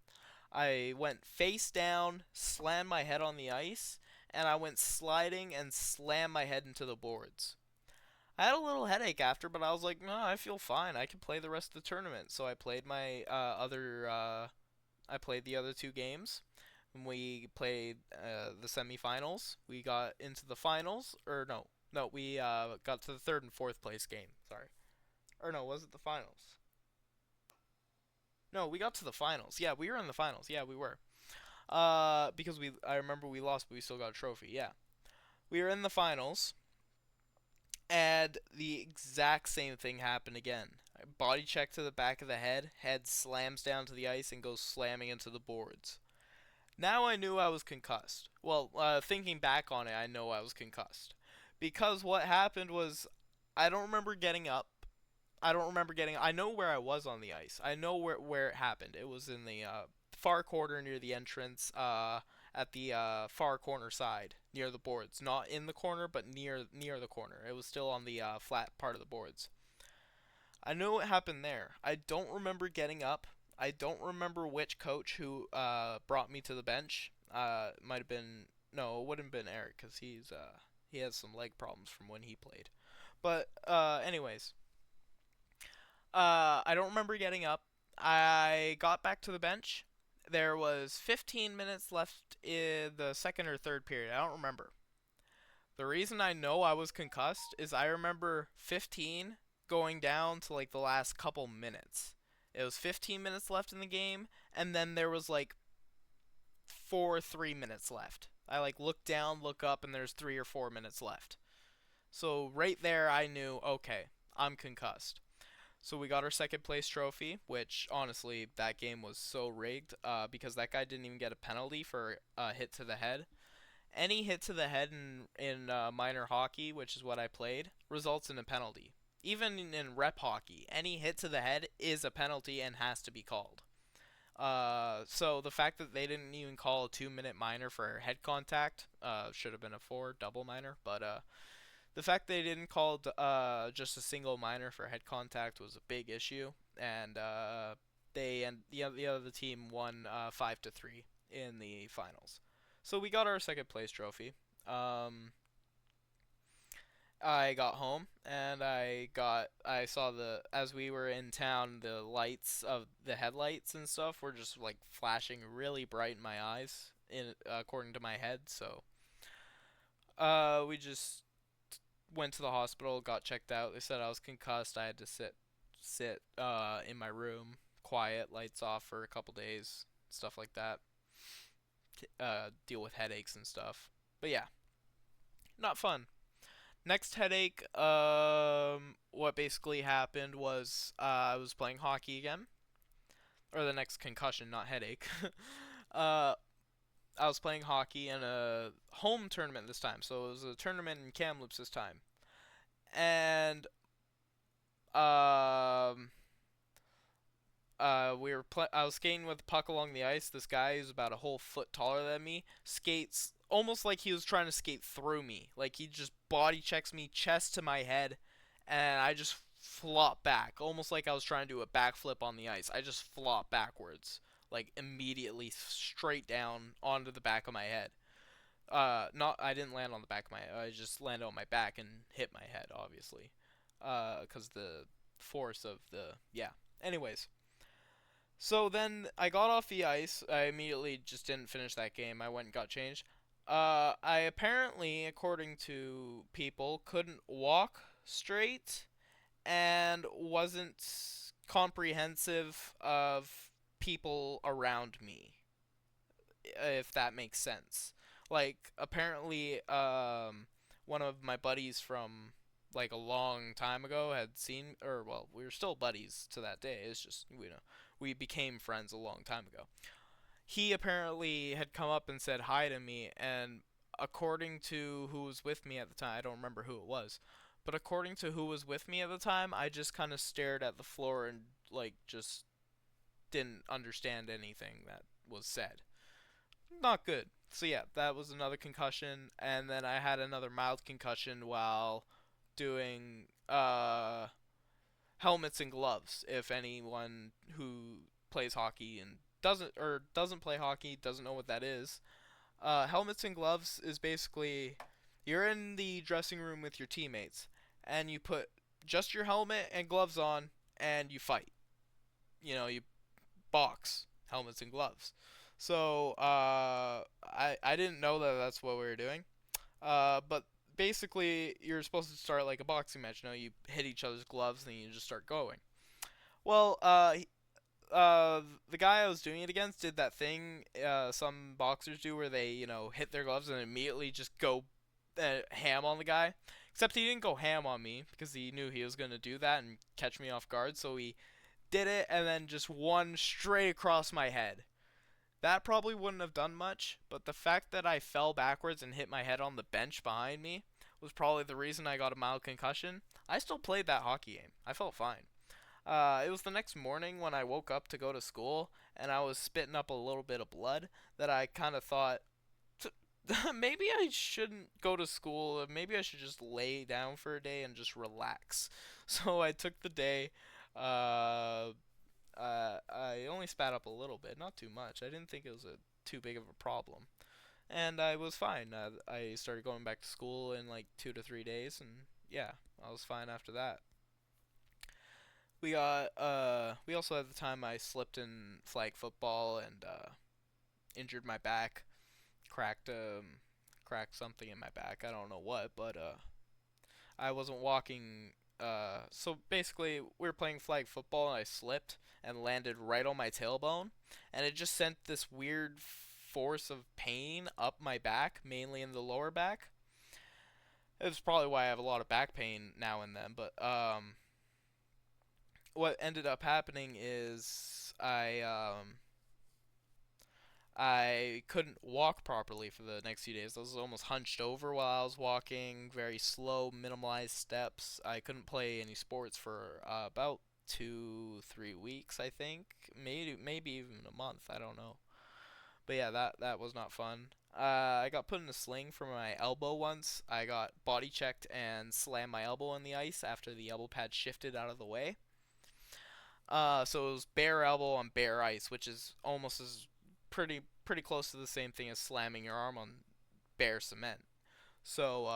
I went face down, slammed my head on the ice, and I went sliding and slammed my head into the boards. I had a little headache after, but I was like, no, I feel fine. I can play the rest of the tournament. So I played I played the other two games. And we played the semifinals. We got into the finals, or no, we got to the third and fourth place game. Sorry, or no, was it the finals? No, we got to the finals. Yeah, we were in the finals. Yeah, we were. Because I remember we lost, but we still got a trophy. Yeah, we were in the finals, and the exact same thing happened again. Body check to the back of the head slams down to the ice and goes slamming into the boards. Now I knew I was concussed. Well, thinking back on it, I know I was concussed. Because what happened was, I don't remember getting up. I don't remember getting. I know where I was on the ice. I know where it happened. It was in the far corner near the entrance. At the far corner side near the boards, not in the corner, but near the corner. It was still on the flat part of the boards. I know what happened there. I don't remember getting up. I don't remember which coach who brought me to the bench. Might have been no, it wouldn't have been Eric because he has some leg problems from when he played. But anyways, I don't remember getting up. I got back to the bench. There was 15 minutes left in the second or third period. I don't remember. The reason I know I was concussed is I remember 15 going down to like the last couple minutes. It was 15 minutes left in the game, and then there was like 3 minutes left. I like look down, look up, and there's 3 or 4 minutes left. So right there, I knew, okay, I'm concussed. So we got our second place trophy, which honestly, that game was so rigged because that guy didn't even get a penalty for a hit to the head. Any hit to the head in minor hockey, which is what I played, results in a penalty. Even in rep hockey, any hit to the head is a penalty and has to be called. So the fact that they didn't even call a 2 minute minor for head contact, should have been a four double minor, but the fact they didn't call just a single minor for head contact was a big issue, and the other team won 5-3 in the finals. So we got our second place trophy. I got home and I saw the as we were in town the lights of the headlights and stuff were just like flashing really bright in my eyes in according to my head. So we just went to the hospital, got checked out. They said I was concussed. I had to sit in my room, quiet, lights off for a couple days, stuff like that. Deal with headaches and stuff. But yeah, not fun. Next headache, what basically happened was I was playing hockey again, or the next concussion, not headache. uh, I was playing hockey in a home tournament this time, so it was a tournament in Kamloops this time, and um, I was skating with the puck along the ice. This guy who's about a whole foot taller than me skates almost like he was trying to skate through me. Like he just body checks me chest to my head, and I just flop back, almost like I was trying to do a backflip on the ice. I just flop backwards, like immediately straight down onto the back of my head. Not I didn't land on the back of my head. I just landed on my back and hit my head, obviously, because the force of the yeah. Anyways, so then I got off the ice. I immediately just didn't finish that game. I went and got changed. I apparently, according to people, couldn't walk straight and wasn't comprehensive of people around me, if that makes sense. Like, apparently, one of my buddies from like a long time ago had seen, or well, we were still buddies to that day. It's just we became friends a long time ago. He apparently had come up and said hi to me, and according to who was with me at the time, I don't remember who it was, but according to who was with me at the time, I just kind of stared at the floor and like just didn't understand anything that was said. Not good. So yeah, that was another concussion, and then I had another mild concussion while doing helmets and gloves. If anyone who plays hockey and doesn't play hockey doesn't know what that is, helmets and gloves is basically you're in the dressing room with your teammates, and you put just your helmet and gloves on, and you fight. You box helmets and gloves. So I didn't know that that's what we were doing. But basically, you're supposed to start like a boxing match. You hit each other's gloves, and then you just start going. Well, the guy I was doing it against did that thing some boxers do where they hit their gloves and immediately just go ham on the guy. Except he didn't go ham on me because he knew he was gonna do that and catch me off guard. So he did it and then just one straight across my head. That probably wouldn't have done much, but the fact that I fell backwards and hit my head on the bench behind me was probably the reason I got a mild concussion. I still played that hockey game. I felt fine. It was the next morning when I woke up to go to school, and I was spitting up a little bit of blood that I kind of thought, maybe I shouldn't go to school. Maybe I should just lay down for a day and just relax. So I took the day. Uh, I only spat up a little bit, not too much. I didn't think it was too big of a problem, and I was fine. I started going back to school in like 2 to 3 days, and yeah, I was fine after that. We also at the time I slipped in flag football and injured my back, cracked cracked something in my back. I don't know what, but I wasn't walking. So basically, we were playing flag football, and I slipped and landed right on my tailbone, and it just sent this weird force of pain up my back, mainly in the lower back. It's probably why I have a lot of back pain now and then. But what ended up happening is I couldn't walk properly for the next few days. I was almost hunched over while I was walking, very slow, minimalized steps. I couldn't play any sports for about 2, 3 weeks, I think, maybe even a month. I don't know. But yeah, that was not fun. I got put in a sling for my elbow once. I got body checked and slammed my elbow on the ice after the elbow pad shifted out of the way. So it was bare elbow on bare ice, which is almost as pretty close to the same thing as slamming your arm on bare cement. So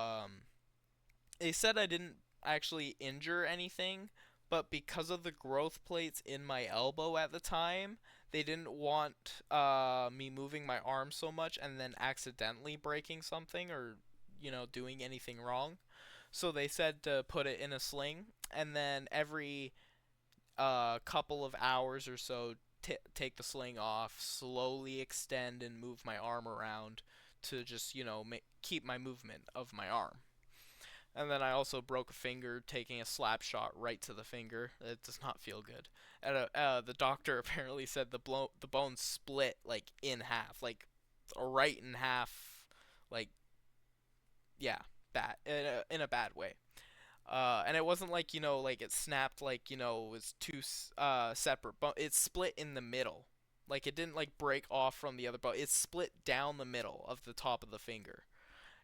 they said I didn't actually injure anything, but because of the growth plates in my elbow at the time, they didn't want me moving my arm so much and then accidentally breaking something or doing anything wrong. So they said to put it in a sling, and then every couple of hours or so take the sling off, slowly extend and move my arm around to just keep my movement of my arm. And then I also broke a finger taking a slap shot right to the finger. It does not feel good. And the doctor apparently said the bone split like in half, like right in half, like yeah, bad in a bad way. And it wasn't like like it snapped like it was two separate but it split in the middle. Like it didn't like break off from the other bone. It split down the middle of the top of the finger,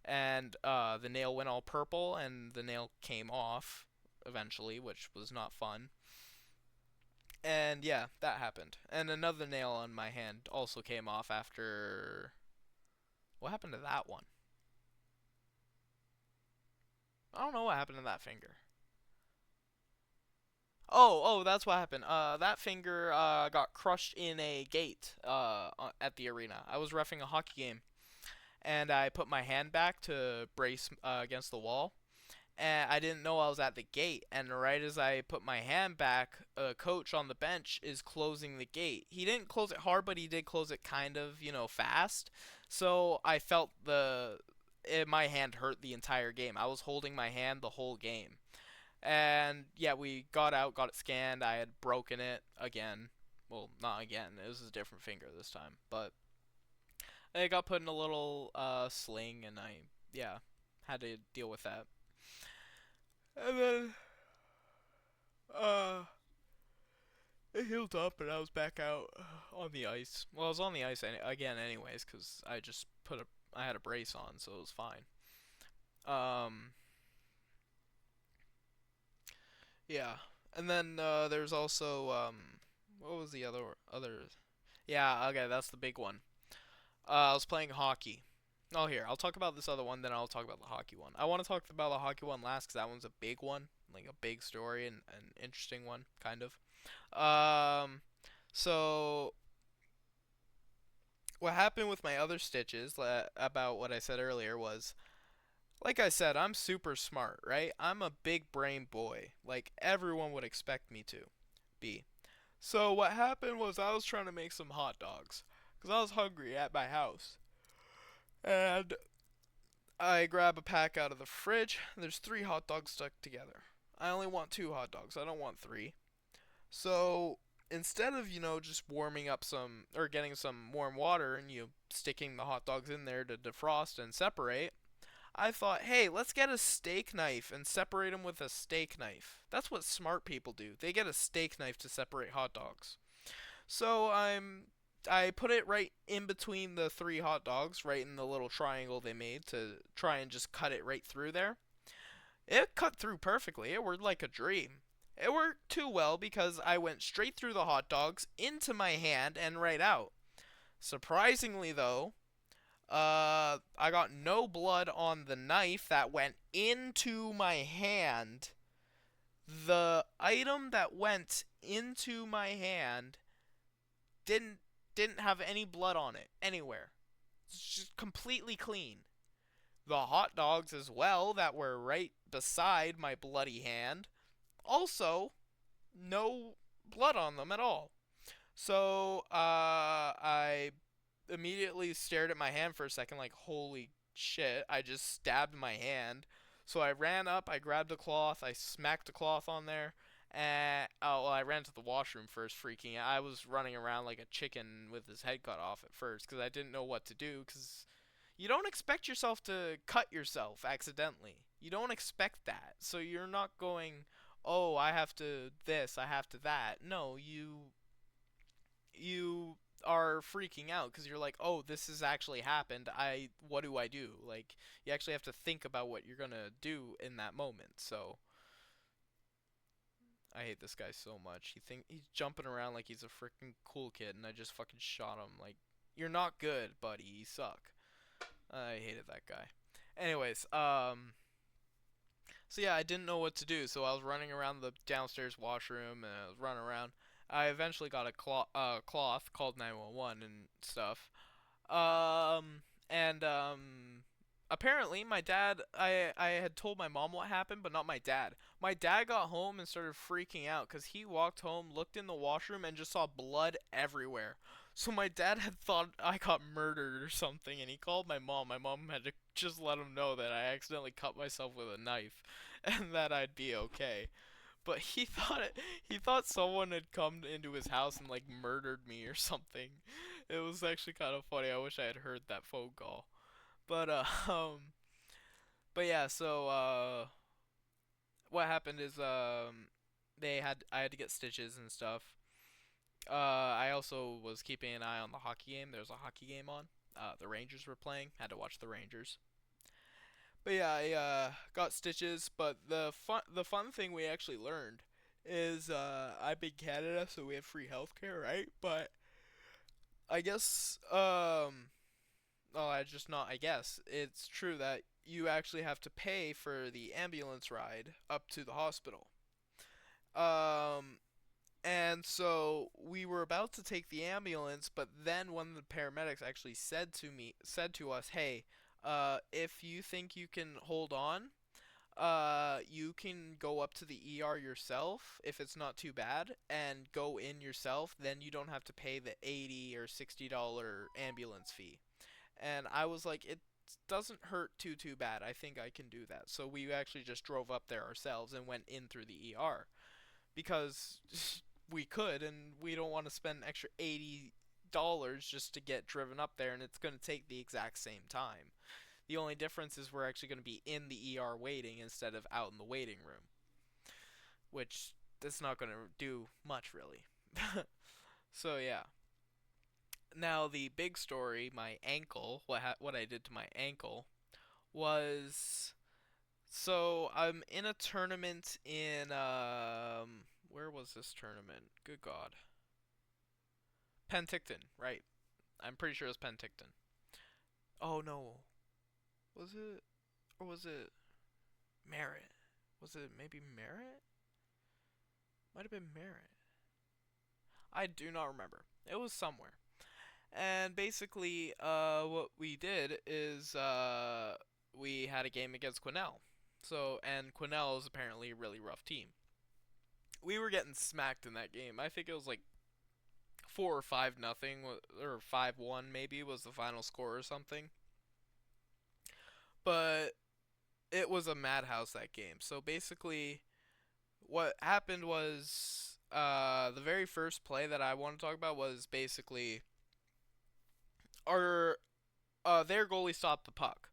and the nail went all purple, and the nail came off eventually, which was not fun. And yeah, that happened. And another nail on my hand also came off after. What happened to that one? I don't know what happened to that finger. Oh, that's what happened. That finger got crushed in a gate at the arena. I was reffing a hockey game, and I put my hand back to brace against the wall, and I didn't know I was at the gate. And right as I put my hand back, a coach on the bench is closing the gate. He didn't close it hard, but he did close it kind of, fast. So I felt my hand hurt the entire game. I was holding my hand the whole game. And yeah, we got out, got it scanned. I had broken it again. Well, not again. It was a different finger this time. But I got put in a little sling, and yeah, had to deal with that. And then uh, it healed up, and I was back out on the ice. Well, I was on the ice again, anyways, because I had a brace on, so it was fine. Um, yeah, and then there's also what was the other? Yeah, okay, that's the big one. I was playing hockey. Oh, here, I'll talk about this other one, then I'll talk about the hockey one. I want to talk about the hockey one last because that one's a big one, like a big story and an interesting one, kind of. Um, so what happened with my other stitches about what I said earlier was, like I said, I'm super smart, right? I'm a big brain boy, like everyone would expect me to be. So what happened was I was trying to make some hot dogs because I was hungry at my house. And I grab a pack out of the fridge. There's three hot dogs stuck together. I only want two hot dogs. I don't want three. So instead of, just warming up some or getting some warm water and sticking the hot dogs in there to defrost and separate, I thought, hey, let's get a steak knife and separate them with a steak knife. That's what smart people do. They get a steak knife to separate hot dogs. So I put it right in between the three hot dogs, right in the little triangle they made to try and just cut it right through there. It cut through perfectly. It worked like a dream. It worked too well because I went straight through the hot dogs into my hand and right out. Surprisingly though, I got no blood on the knife that went into my hand. The item that went into my hand didn't didn't have any blood on it anywhere. It's just completely clean. The hot dogs as well that were right beside my bloody hand, also no blood on them at all. So I immediately stared at my hand for a second, like, holy shit, I just stabbed my hand. So I ran up, I grabbed a cloth, I smacked the cloth on there, and oh, well, I ran to the washroom first, freaking out. I was running around like a chicken with his head cut off at first because I didn't know what to do. Because you don't expect yourself to cut yourself accidentally. You don't expect that, so you're not going, oh, I have to this, I have to that. No, you are freaking out because you're like, oh, this has actually happened. What do I do? Like, you actually have to think about what you're gonna do in that moment. So I hate this guy so much. He's jumping around like he's a freaking cool kid, and I just fucking shot him. Like, you're not good, buddy. You suck. I hated that guy. Anyways, so yeah, I didn't know what to do, so I was running around the downstairs washroom and I was running around. I eventually got a cloth, called 911 and stuff. And apparently my dad, I had told my mom what happened, but not my dad. My dad got home and started freaking out because he walked home, looked in the washroom, and just saw blood everywhere. So my dad had thought I got murdered or something, and he called my mom. My mom had to just let him know that I accidentally cut myself with a knife, and that I'd be okay. But he thought someone had come into his house and like murdered me or something. It was actually kind of funny. I wish I had heard that phone call. But but yeah, so what happened is I had to get stitches and stuff. I also was keeping an eye on the hockey game. There was a hockey game on. The Rangers were playing. Had to watch the Rangers. But yeah, I got stitches. But the fun thing we actually learned is I'm in Canada, so we have free healthcare, right? But I guess oh, I just not. I guess it's true that you actually have to pay for the ambulance ride up to the hospital. Um, and so we were about to take the ambulance, but then one of the paramedics actually said to us, "Hey, if you think you can hold on, you can go up to the ER yourself if it's not too bad, and go in yourself. Then you don't have to pay the $80 or $60 ambulance fee." And I was like, it doesn't hurt too bad. I think I can do that. So we actually just drove up there ourselves and went in through the ER because we could, and we don't want to spend an extra $80 just to get driven up there, and it's going to take the exact same time. The only difference is we're actually going to be in the ER waiting instead of out in the waiting room, which that's not going to do much really. So yeah. Now the big story, my ankle, what I did to my ankle was, so I'm in a tournament in where was this tournament? Good God. Penticton, right. I'm pretty sure it was Penticton. Oh no. Was it, or was it Merritt? Was it maybe Merritt? Might have been Merritt. I do not remember. It was somewhere. And basically, what we did is we had a game against Quinnell. So, and Quinnell is apparently a really rough team. We were getting smacked in that game. I think it was like 4 or 5 nothing, or 5-1 maybe was the final score or something. But it was a madhouse that game. So basically, what happened was the very first play that I want to talk about was basically our their goalie stopped the puck,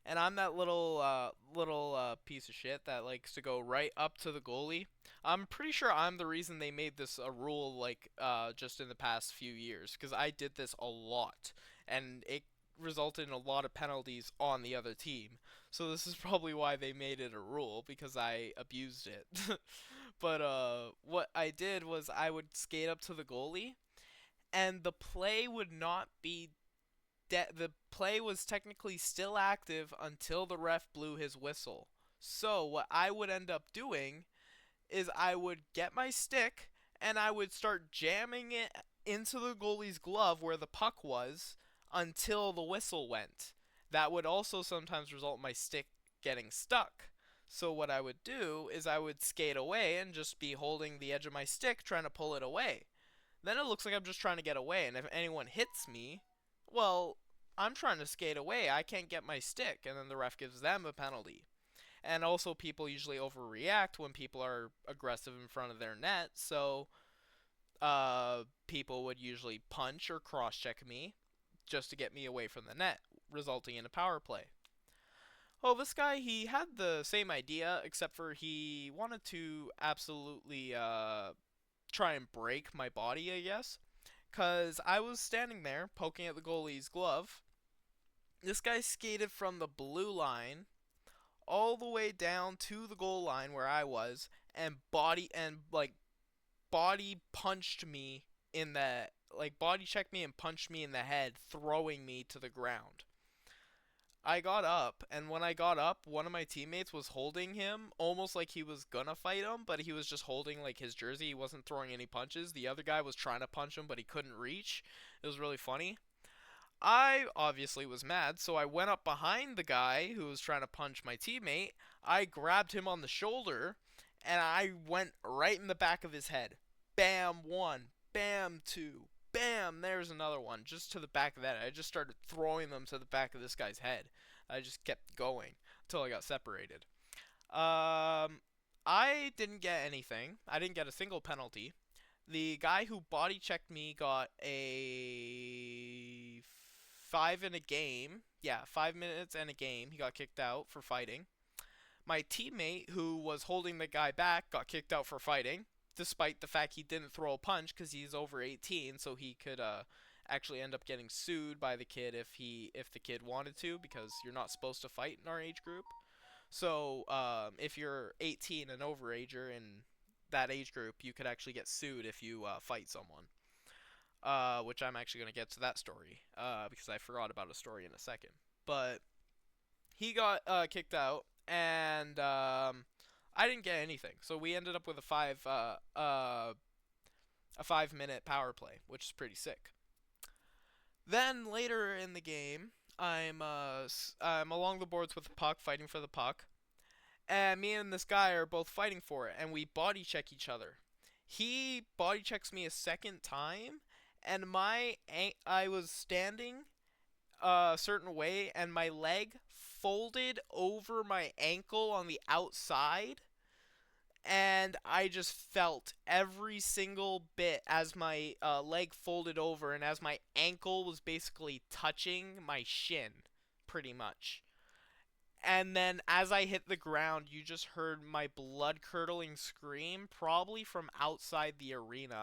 and I'm that little piece of shit that likes to go right up to the goalie. I'm pretty sure I'm the reason they made this a rule, like just in the past few years, because I did this a lot, and it resulted in a lot of penalties on the other team. So this is probably why they made it a rule, because I abused it. But what I did was I would skate up to the goalie, and the play would not be the play was technically still active until the ref blew his whistle. So what I would end up doing is I would get my stick and I would start jamming it into the goalie's glove where the puck was until the whistle went. That would also sometimes result in my stick getting stuck. So what I would do is I would skate away and just be holding the edge of my stick trying to pull it away. Then it looks like I'm just trying to get away, and if anyone hits me, well, I'm trying to skate away. I can't get my stick, and then the ref gives them a penalty. And also, people usually overreact when people are aggressive in front of their net, so people would usually punch or cross check me just to get me away from the net, resulting in a power play. Well, this guy, he had the same idea, except for he wanted to absolutely try and break my body, I guess. Because I was standing there poking at the goalie's glove. This guy skated from the blue line all the way down to the goal line where I was, and body punched me in the body checked me and punched me in the head, throwing me to the ground. I got up, and when I got up, one of my teammates was holding him almost like he was gonna fight him, but he was just holding like his jersey. He wasn't throwing any punches. The other guy was trying to punch him, but he couldn't reach. It was really funny. I obviously was mad, so I went up behind the guy who was trying to punch my teammate. I grabbed him on the shoulder, and I went right in the back of his head. Bam, one. Bam, two. Bam, there's another one. Just to the back of that. I just started throwing them to the back of this guy's head. I just kept going until I got separated. I didn't get anything. I didn't get a single penalty. The guy who body checked me got a five in a game. Yeah, 5 minutes and a game. He got kicked out for fighting. My teammate, who was holding the guy back, got kicked out for fighting, despite the fact he didn't throw a punch because he's over 18, so he could actually end up getting sued by the kid if the kid wanted to, because you're not supposed to fight in our age group. So if you're 18 and overager in that age group, you could actually get sued if you fight someone. Which I'm actually going to get to that story because I forgot about a story in a second. But he got kicked out, and I didn't get anything. So we ended up with a 5 minute power play, which is pretty sick. Then later in the game, I'm along the boards with the puck, fighting for the puck, and me and this guy are both fighting for it, and we body check each other. He body checks me a second time, and I was standing a certain way, and my leg folded over my ankle on the outside, and I just felt every single bit as my leg folded over, and as my ankle was basically touching my shin, pretty much. And then as I hit the ground, you just heard my blood curdling scream, probably from outside the arena.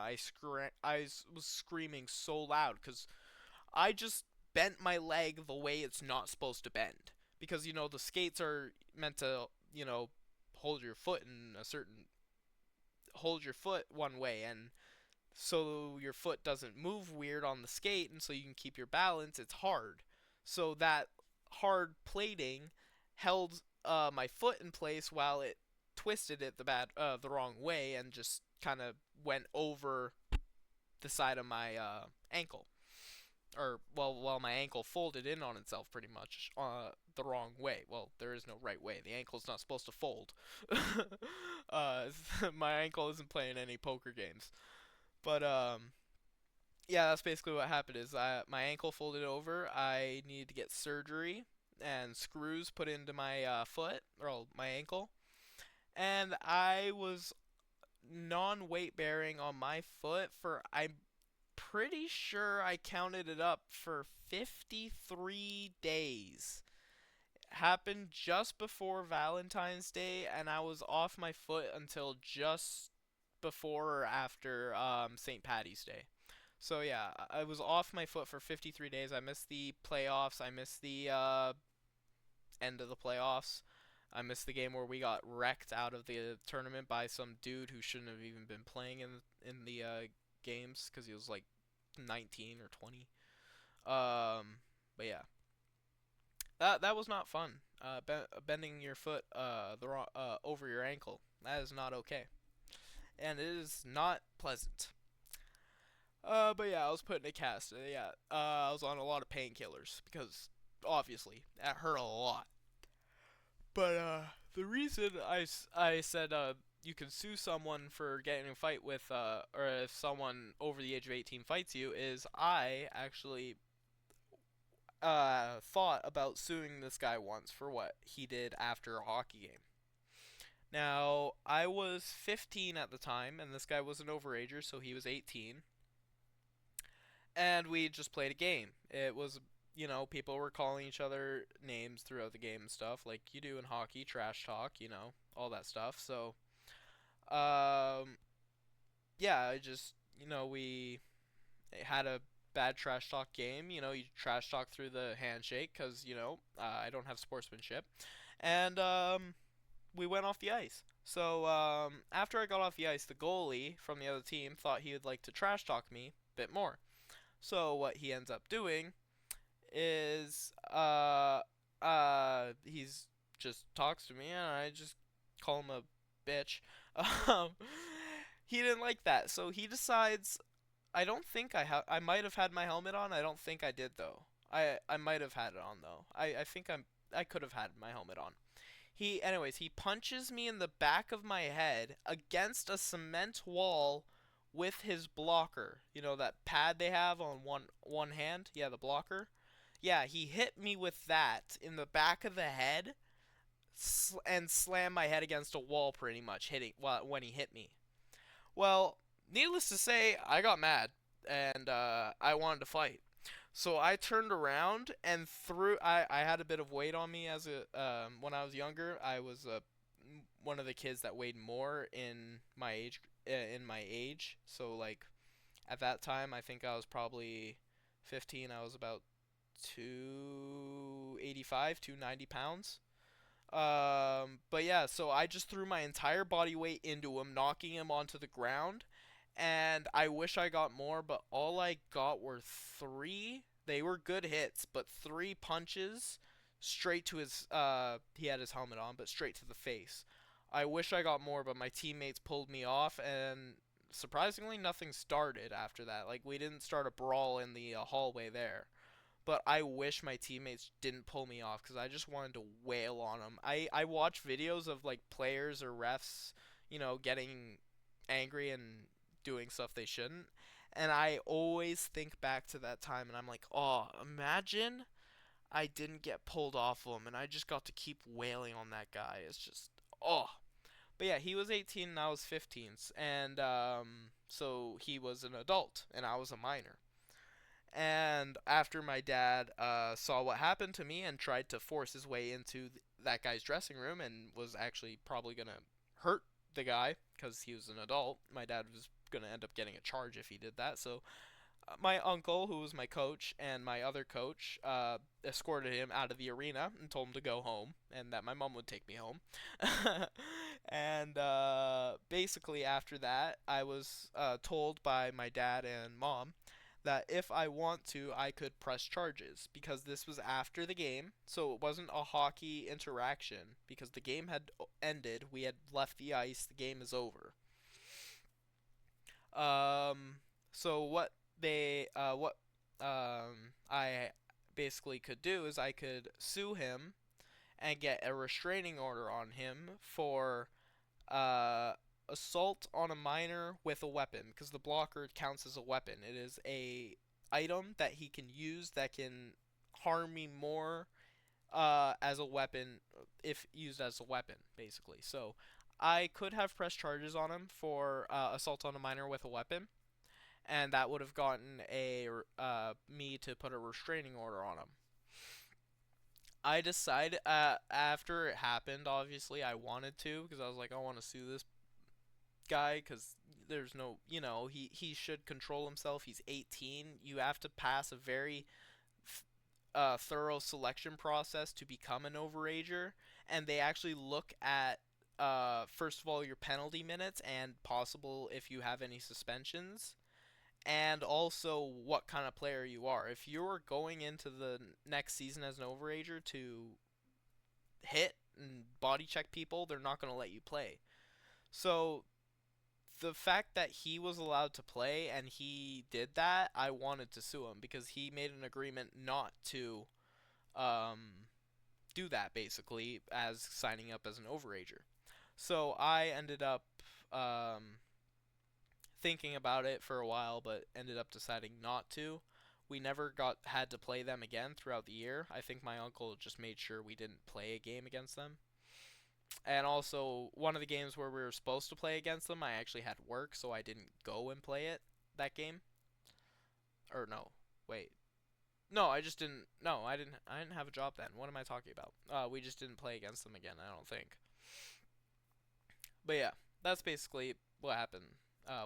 I was screaming so loud because I just bent my leg the way it's not supposed to bend. Because, the skates are meant to, hold your foot in a certain. Hold your foot one way, and so your foot doesn't move weird on the skate, and so you can keep your balance. It's hard. So that hard plating held my foot in place while it twisted it the wrong way and just kind of went over the side of my ankle. Or well, my ankle folded in on itself pretty much the wrong way. Well, there is no right way. The ankle's not supposed to fold. uh, my ankle isn't playing any poker games. But yeah, that's basically what happened. Is my ankle folded over. I needed to get surgery and screws put into my foot or my ankle, and I was non-weight bearing on my foot for I'm pretty sure I counted it up for 53 days. happened just before Valentine's Day, and I was off my foot until just before or after St. Patty's Day. So yeah, I was off my foot for 53 days. I missed the playoffs. I missed the end of the playoffs. I missed the game where we got wrecked out of the tournament by some dude who shouldn't have even been playing in the games because he was like 19 or 20. But yeah, that was not fun. Bending your foot over your ankle, that is not okay, and it is not pleasant. But yeah, I was put in a cast. Yeah, I was on a lot of painkillers because obviously that hurt a lot. But the reason I said you can sue someone for getting in a fight with or if someone over the age of 18 fights you is I actually thought about suing this guy once for what he did after a hockey game. Now, I was 15 at the time, and this guy was an overager, so he was 18. And we just played a game. It was, people were calling each other names throughout the game and stuff, like you do in hockey, trash talk, all that stuff. So, um, yeah, I just, we had a bad trash talk game. You trash talk through the handshake because, I don't have sportsmanship. And, we went off the ice. So, after I got off the ice, the goalie from the other team thought he would like to trash talk me a bit more. So what he ends up doing is he's just talks to me and I just call him a bitch. Um, he didn't like that, so he decides. I don't think I might have had my helmet on. I don't think I did though. I might have had it on though. I think I could have had my helmet on. He punches me in the back of my head against a cement wall with his blocker. You know that pad they have on one hand? Yeah, the blocker. Yeah, he hit me with that in the back of the head and slammed my head against a wall pretty much hitting when he hit me. Well, needless to say, I got mad and I wanted to fight. So I turned around and threw. I had a bit of weight on me as a when I was younger. I was one of the kids that weighed more in my age. So like at that time, I think I was probably 15. I was about 285, 290 pounds. But yeah, so I just threw my entire body weight into him, knocking him onto the ground. And I wish I got more, but all I got were three. They were good hits, but three punches straight to his. He had his helmet on, but straight to the face. I wish I got more, but my teammates pulled me off, and surprisingly, nothing started after that. Like we didn't start a brawl in the hallway there, but I wish my teammates didn't pull me off because I just wanted to wail on them. I watch videos of like players or refs, getting angry and doing stuff they shouldn't, and I always think back to that time and I'm like, oh, imagine I didn't get pulled off of him and I just got to keep wailing on that guy. It's just, oh. But yeah, he was 18 and I was 15, and so he was an adult and I was a minor. And after my dad saw what happened to me and tried to force his way into that guy's dressing room and was actually probably going to hurt the guy because he was an adult, my dad was going to end up getting a charge if he did that. So my uncle, who was my coach, and my other coach escorted him out of the arena and told him to go home and that my mom would take me home. And basically, after that, I was told by my dad and mom that if I want to, I could press charges because this was after the game, so it wasn't a hockey interaction because the game had ended, we had left the ice, the game is over. Um, so what I basically could do is I could sue him and get a restraining order on him for uh, assault on a minor with a weapon because the blocker counts as a weapon. It is a item that he can use that can harm me more as a weapon if used as a weapon, basically. So I could have pressed charges on him for assault on a minor with a weapon, and that would have gotten a me to put a restraining order on him. I decided after it happened, obviously I wanted to because I was like, I want to sue this guy because there's no, he should control himself. He's 18. You have to pass a very thorough selection process to become an overager, and they actually look at first of all your penalty minutes and possible if you have any suspensions, and also what kind of player you are. If you're going into the next season as an overager to hit and body check people, they're not going to let you play. So the fact that he was allowed to play and he did that, I wanted to sue him because he made an agreement not to um, do that basically as signing up as an overager. So I ended up um, thinking about it for a while, but ended up deciding not to. We never got had to play them again throughout the year. I think my uncle just made sure we didn't play a game against them. And also, one of the games where we were supposed to play against them, I actually had work, so I didn't go and play it that game. Or no, wait. No, I just didn't. No, I didn't. I didn't have a job then. What am I talking about? We just didn't play against them again. I don't think. But yeah, that's basically what happened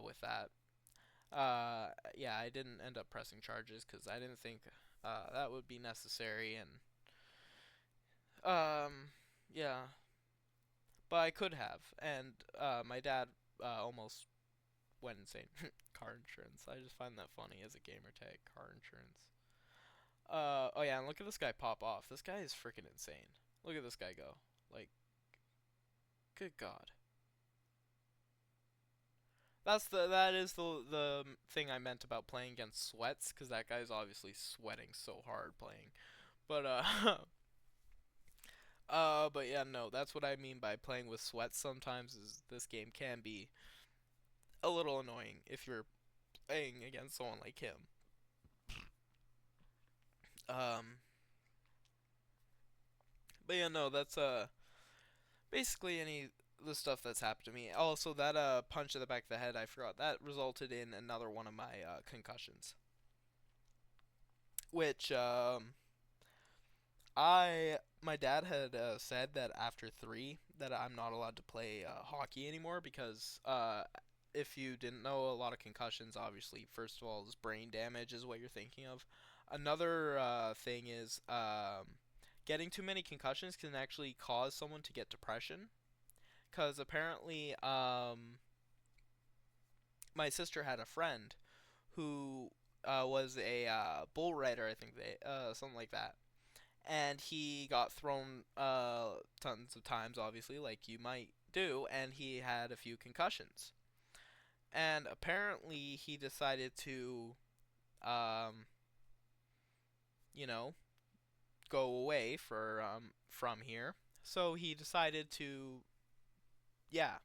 with that. Yeah, I didn't end up pressing charges because I didn't think that would be necessary, and um, yeah, but I could have, and my dad almost went insane. Car insurance. I just find that funny as a gamer tag. Car insurance. Oh yeah, and look at this guy pop off. This guy is freaking insane. Look at this guy go. Like, good God. That is the thing I meant about playing against sweats, because that guy's obviously sweating so hard playing. But but yeah, no, that's what I mean by playing with sweats. Sometimes is this game can be a little annoying if you're playing against someone like him. Um, but yeah, no, that's basically any the stuff that's happened to me. Also, that punch to the back of the head, I forgot that resulted in another one of my concussions, which I my dad had said that after three that I'm not allowed to play hockey anymore because if you didn't know, a lot of concussions obviously first of all is brain damage is what you're thinking of. Another thing is getting too many concussions can actually cause someone to get depression because apparently my sister had a friend who was a bull rider, I think they something like that, and he got thrown tons of times, obviously, like you might do, and he had a few concussions. And apparently, he decided to, um, you know, go away from here. So he decided to, yeah,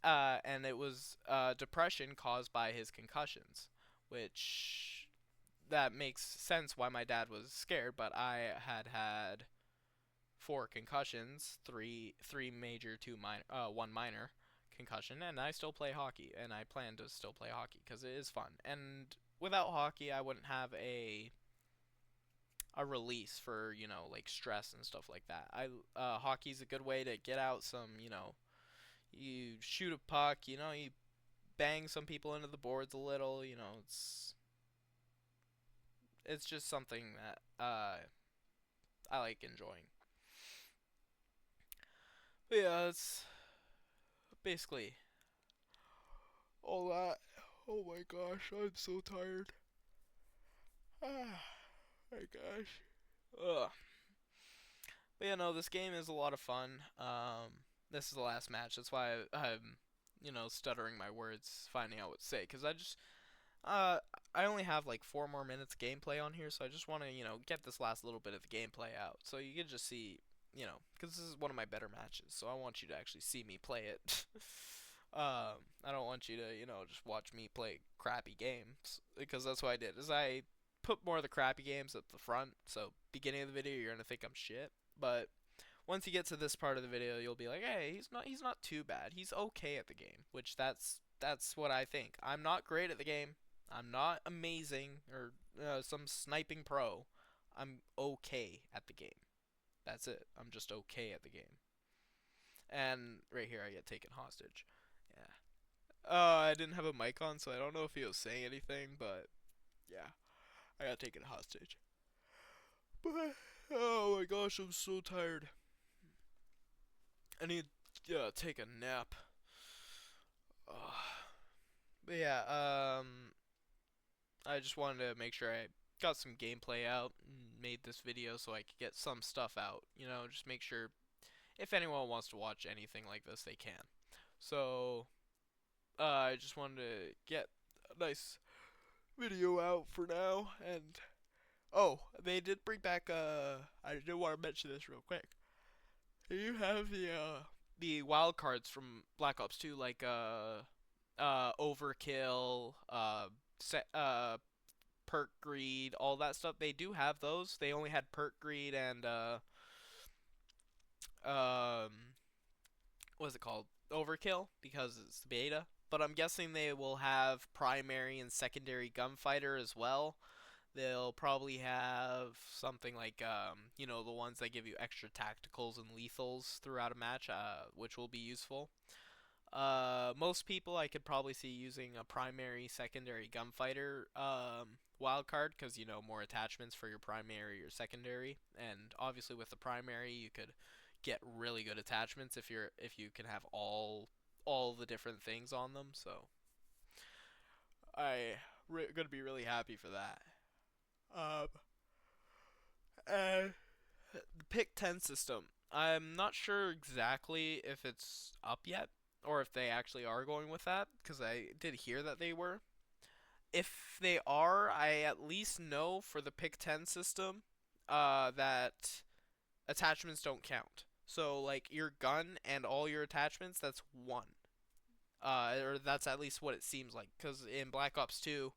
and it was depression caused by his concussions, which that makes sense why my dad was scared. But I had four concussions, three major, one minor concussion, and I still play hockey, and I plan to still play hockey because it is fun. And without hockey, I wouldn't have a release for like stress and stuff like that. Hockey's a good way to get out some you shoot a puck, you bang some people into the boards a little, it's just something that I like enjoying. But yeah, that's basically all that. Oh my gosh, I'm so tired. Ah, my gosh. Ugh. But yeah, no, this game is a lot of fun. This is the last match. That's why I'm, stuttering my words, finding out what to say. Cause uh, I only have like 4 more minutes gameplay on here, so I just want to, get this last little bit of the gameplay out, so you can just see, because this is one of my better matches, so I want you to actually see me play it. I don't want you to, just watch me play crappy games because that's what I did. Is I put more of the crappy games at the front. So beginning of the video, you're gonna think I'm shit, but once you get to this part of the video, you'll be like, hey, he's not too bad. He's okay at the game, which that's what I think. I'm not great at the game. I'm not amazing or some sniping pro. I'm okay at the game. That's it. I'm just okay at the game. And right here, I get taken hostage. Yeah. I didn't have a mic on, so I don't know if he was saying anything, but yeah, I got taken hostage. But oh my gosh, I'm so tired. I need to take a nap. But yeah, I just wanted to make sure I got some gameplay out and made this video so I could get some stuff out. Just make sure if anyone wants to watch anything like this, they can. So, I just wanted to get a nice video out for now. And oh, they did bring back. I did want to mention this real quick. You have the wild cards from Black Ops 2, like Overkill, Perk Greed, all that stuff. They do have those. They only had Perk Greed and um what is it called? Overkill, because it's the beta. But I'm guessing they will have primary and secondary gunfighter as well. They'll probably have something like the ones that give you extra tacticals and lethals throughout a match, which will be useful. Most people I could probably see using a primary, secondary gunfighter wildcard, because more attachments for your primary or secondary, and obviously with the primary you could get really good attachments if you can have all the different things on them. So gonna be really happy for that. Um, and the pick 10 system. I'm not sure exactly if it's up yet or if they actually are going with that, because I did hear that they were. If they are, I at least know for the pick 10 system that attachments don't count. So like your gun and all your attachments, that's one. Or that's at least what it seems like. Because in Black Ops 2,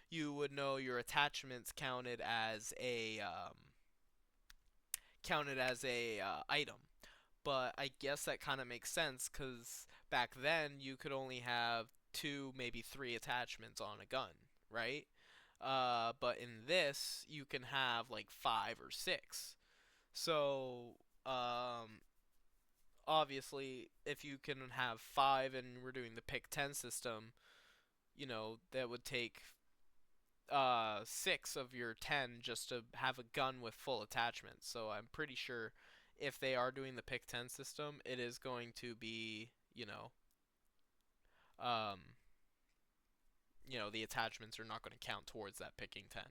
you would know your attachments counted as a item. But I guess that kind of makes sense because back then you could only have two, maybe three attachments on a gun, right? But in this, you can have like five or six. So, obviously, if you can have five and we're doing the pick 10 system, that would take six of your 10 just to have a gun with full attachments. So I'm pretty sure if they are doing the pick 10 system, it is going to be, um, the attachments are not going to count towards that picking 10.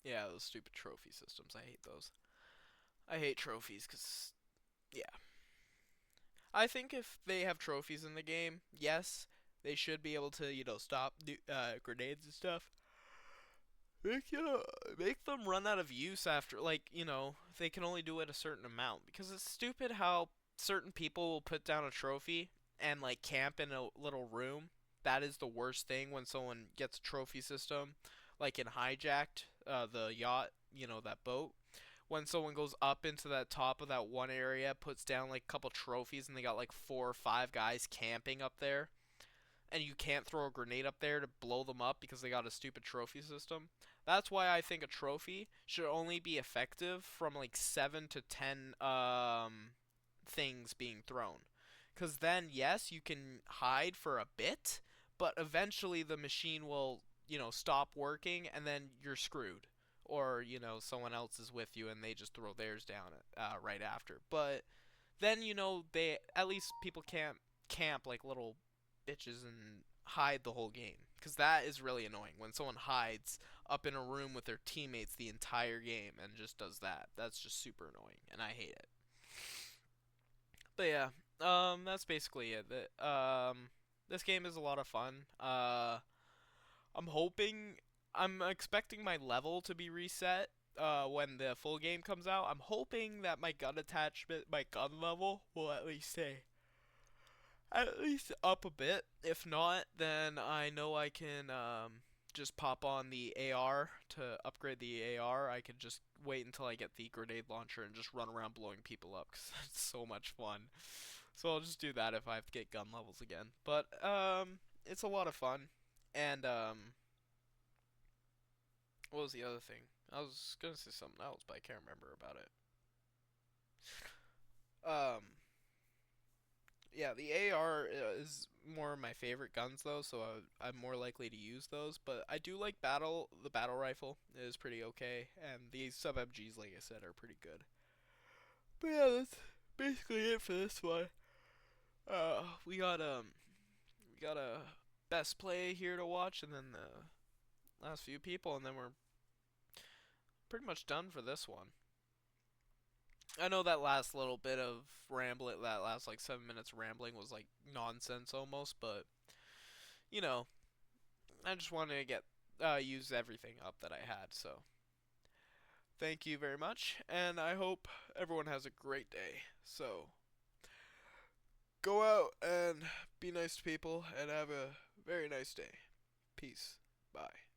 Yeah, those stupid trophy systems. I hate those. I hate trophies because, yeah. I think if they have trophies in the game, yes, they should be able to, stop grenades and stuff. Make them run out of use after, like, they can only do it a certain amount. Because it's stupid how certain people will put down a trophy and, like, camp in a little room. That is the worst thing when someone gets a trophy system. Like in Hijacked, the yacht, that boat. When someone goes up into that top of that one area, puts down, like, a couple trophies, and they got, like, 4 or 5 guys camping up there and you can't throw a grenade up there to blow them up because they got a stupid trophy system. That's why I think a trophy should only be effective from like 7 to 10 things being thrown. Cuz then yes, you can hide for a bit, but eventually the machine will, stop working and then you're screwed. Or, someone else is with you and they just throw theirs down right after. But then they at least people can't camp like little bitches and hide the whole game, because that is really annoying when someone hides up in a room with their teammates the entire game and just does that. That's just super annoying and I hate it. But yeah, that's basically it. This game is a lot of fun. I'm hoping I'm expecting my level to be reset when the full game comes out. I'm hoping that my gun attachment, my gun level will at least up a bit. If not, then I know I can just pop on the AR to upgrade the AR. I could just wait until I get the grenade launcher and just run around blowing people up because it's so much fun. So I'll just do that if I have to get gun levels again. But it's a lot of fun. And what was the other thing? I was gonna say something else, but I can't remember about it. Um, yeah, the AR is more of my favorite guns though, so I'm more likely to use those. But I do like the battle rifle is pretty okay, and the sub MGs, like I said, are pretty good. But yeah, that's basically it for this one. We got a best play here to watch, and then the last few people, and then we're pretty much done for this one. I know that last little bit of rambling, that last like 7 minutes rambling was like nonsense almost, but you know, I just wanted to get use everything up that I had. So thank you very much, and I hope everyone has a great day. So go out and be nice to people, and have a very nice day. Peace. Bye.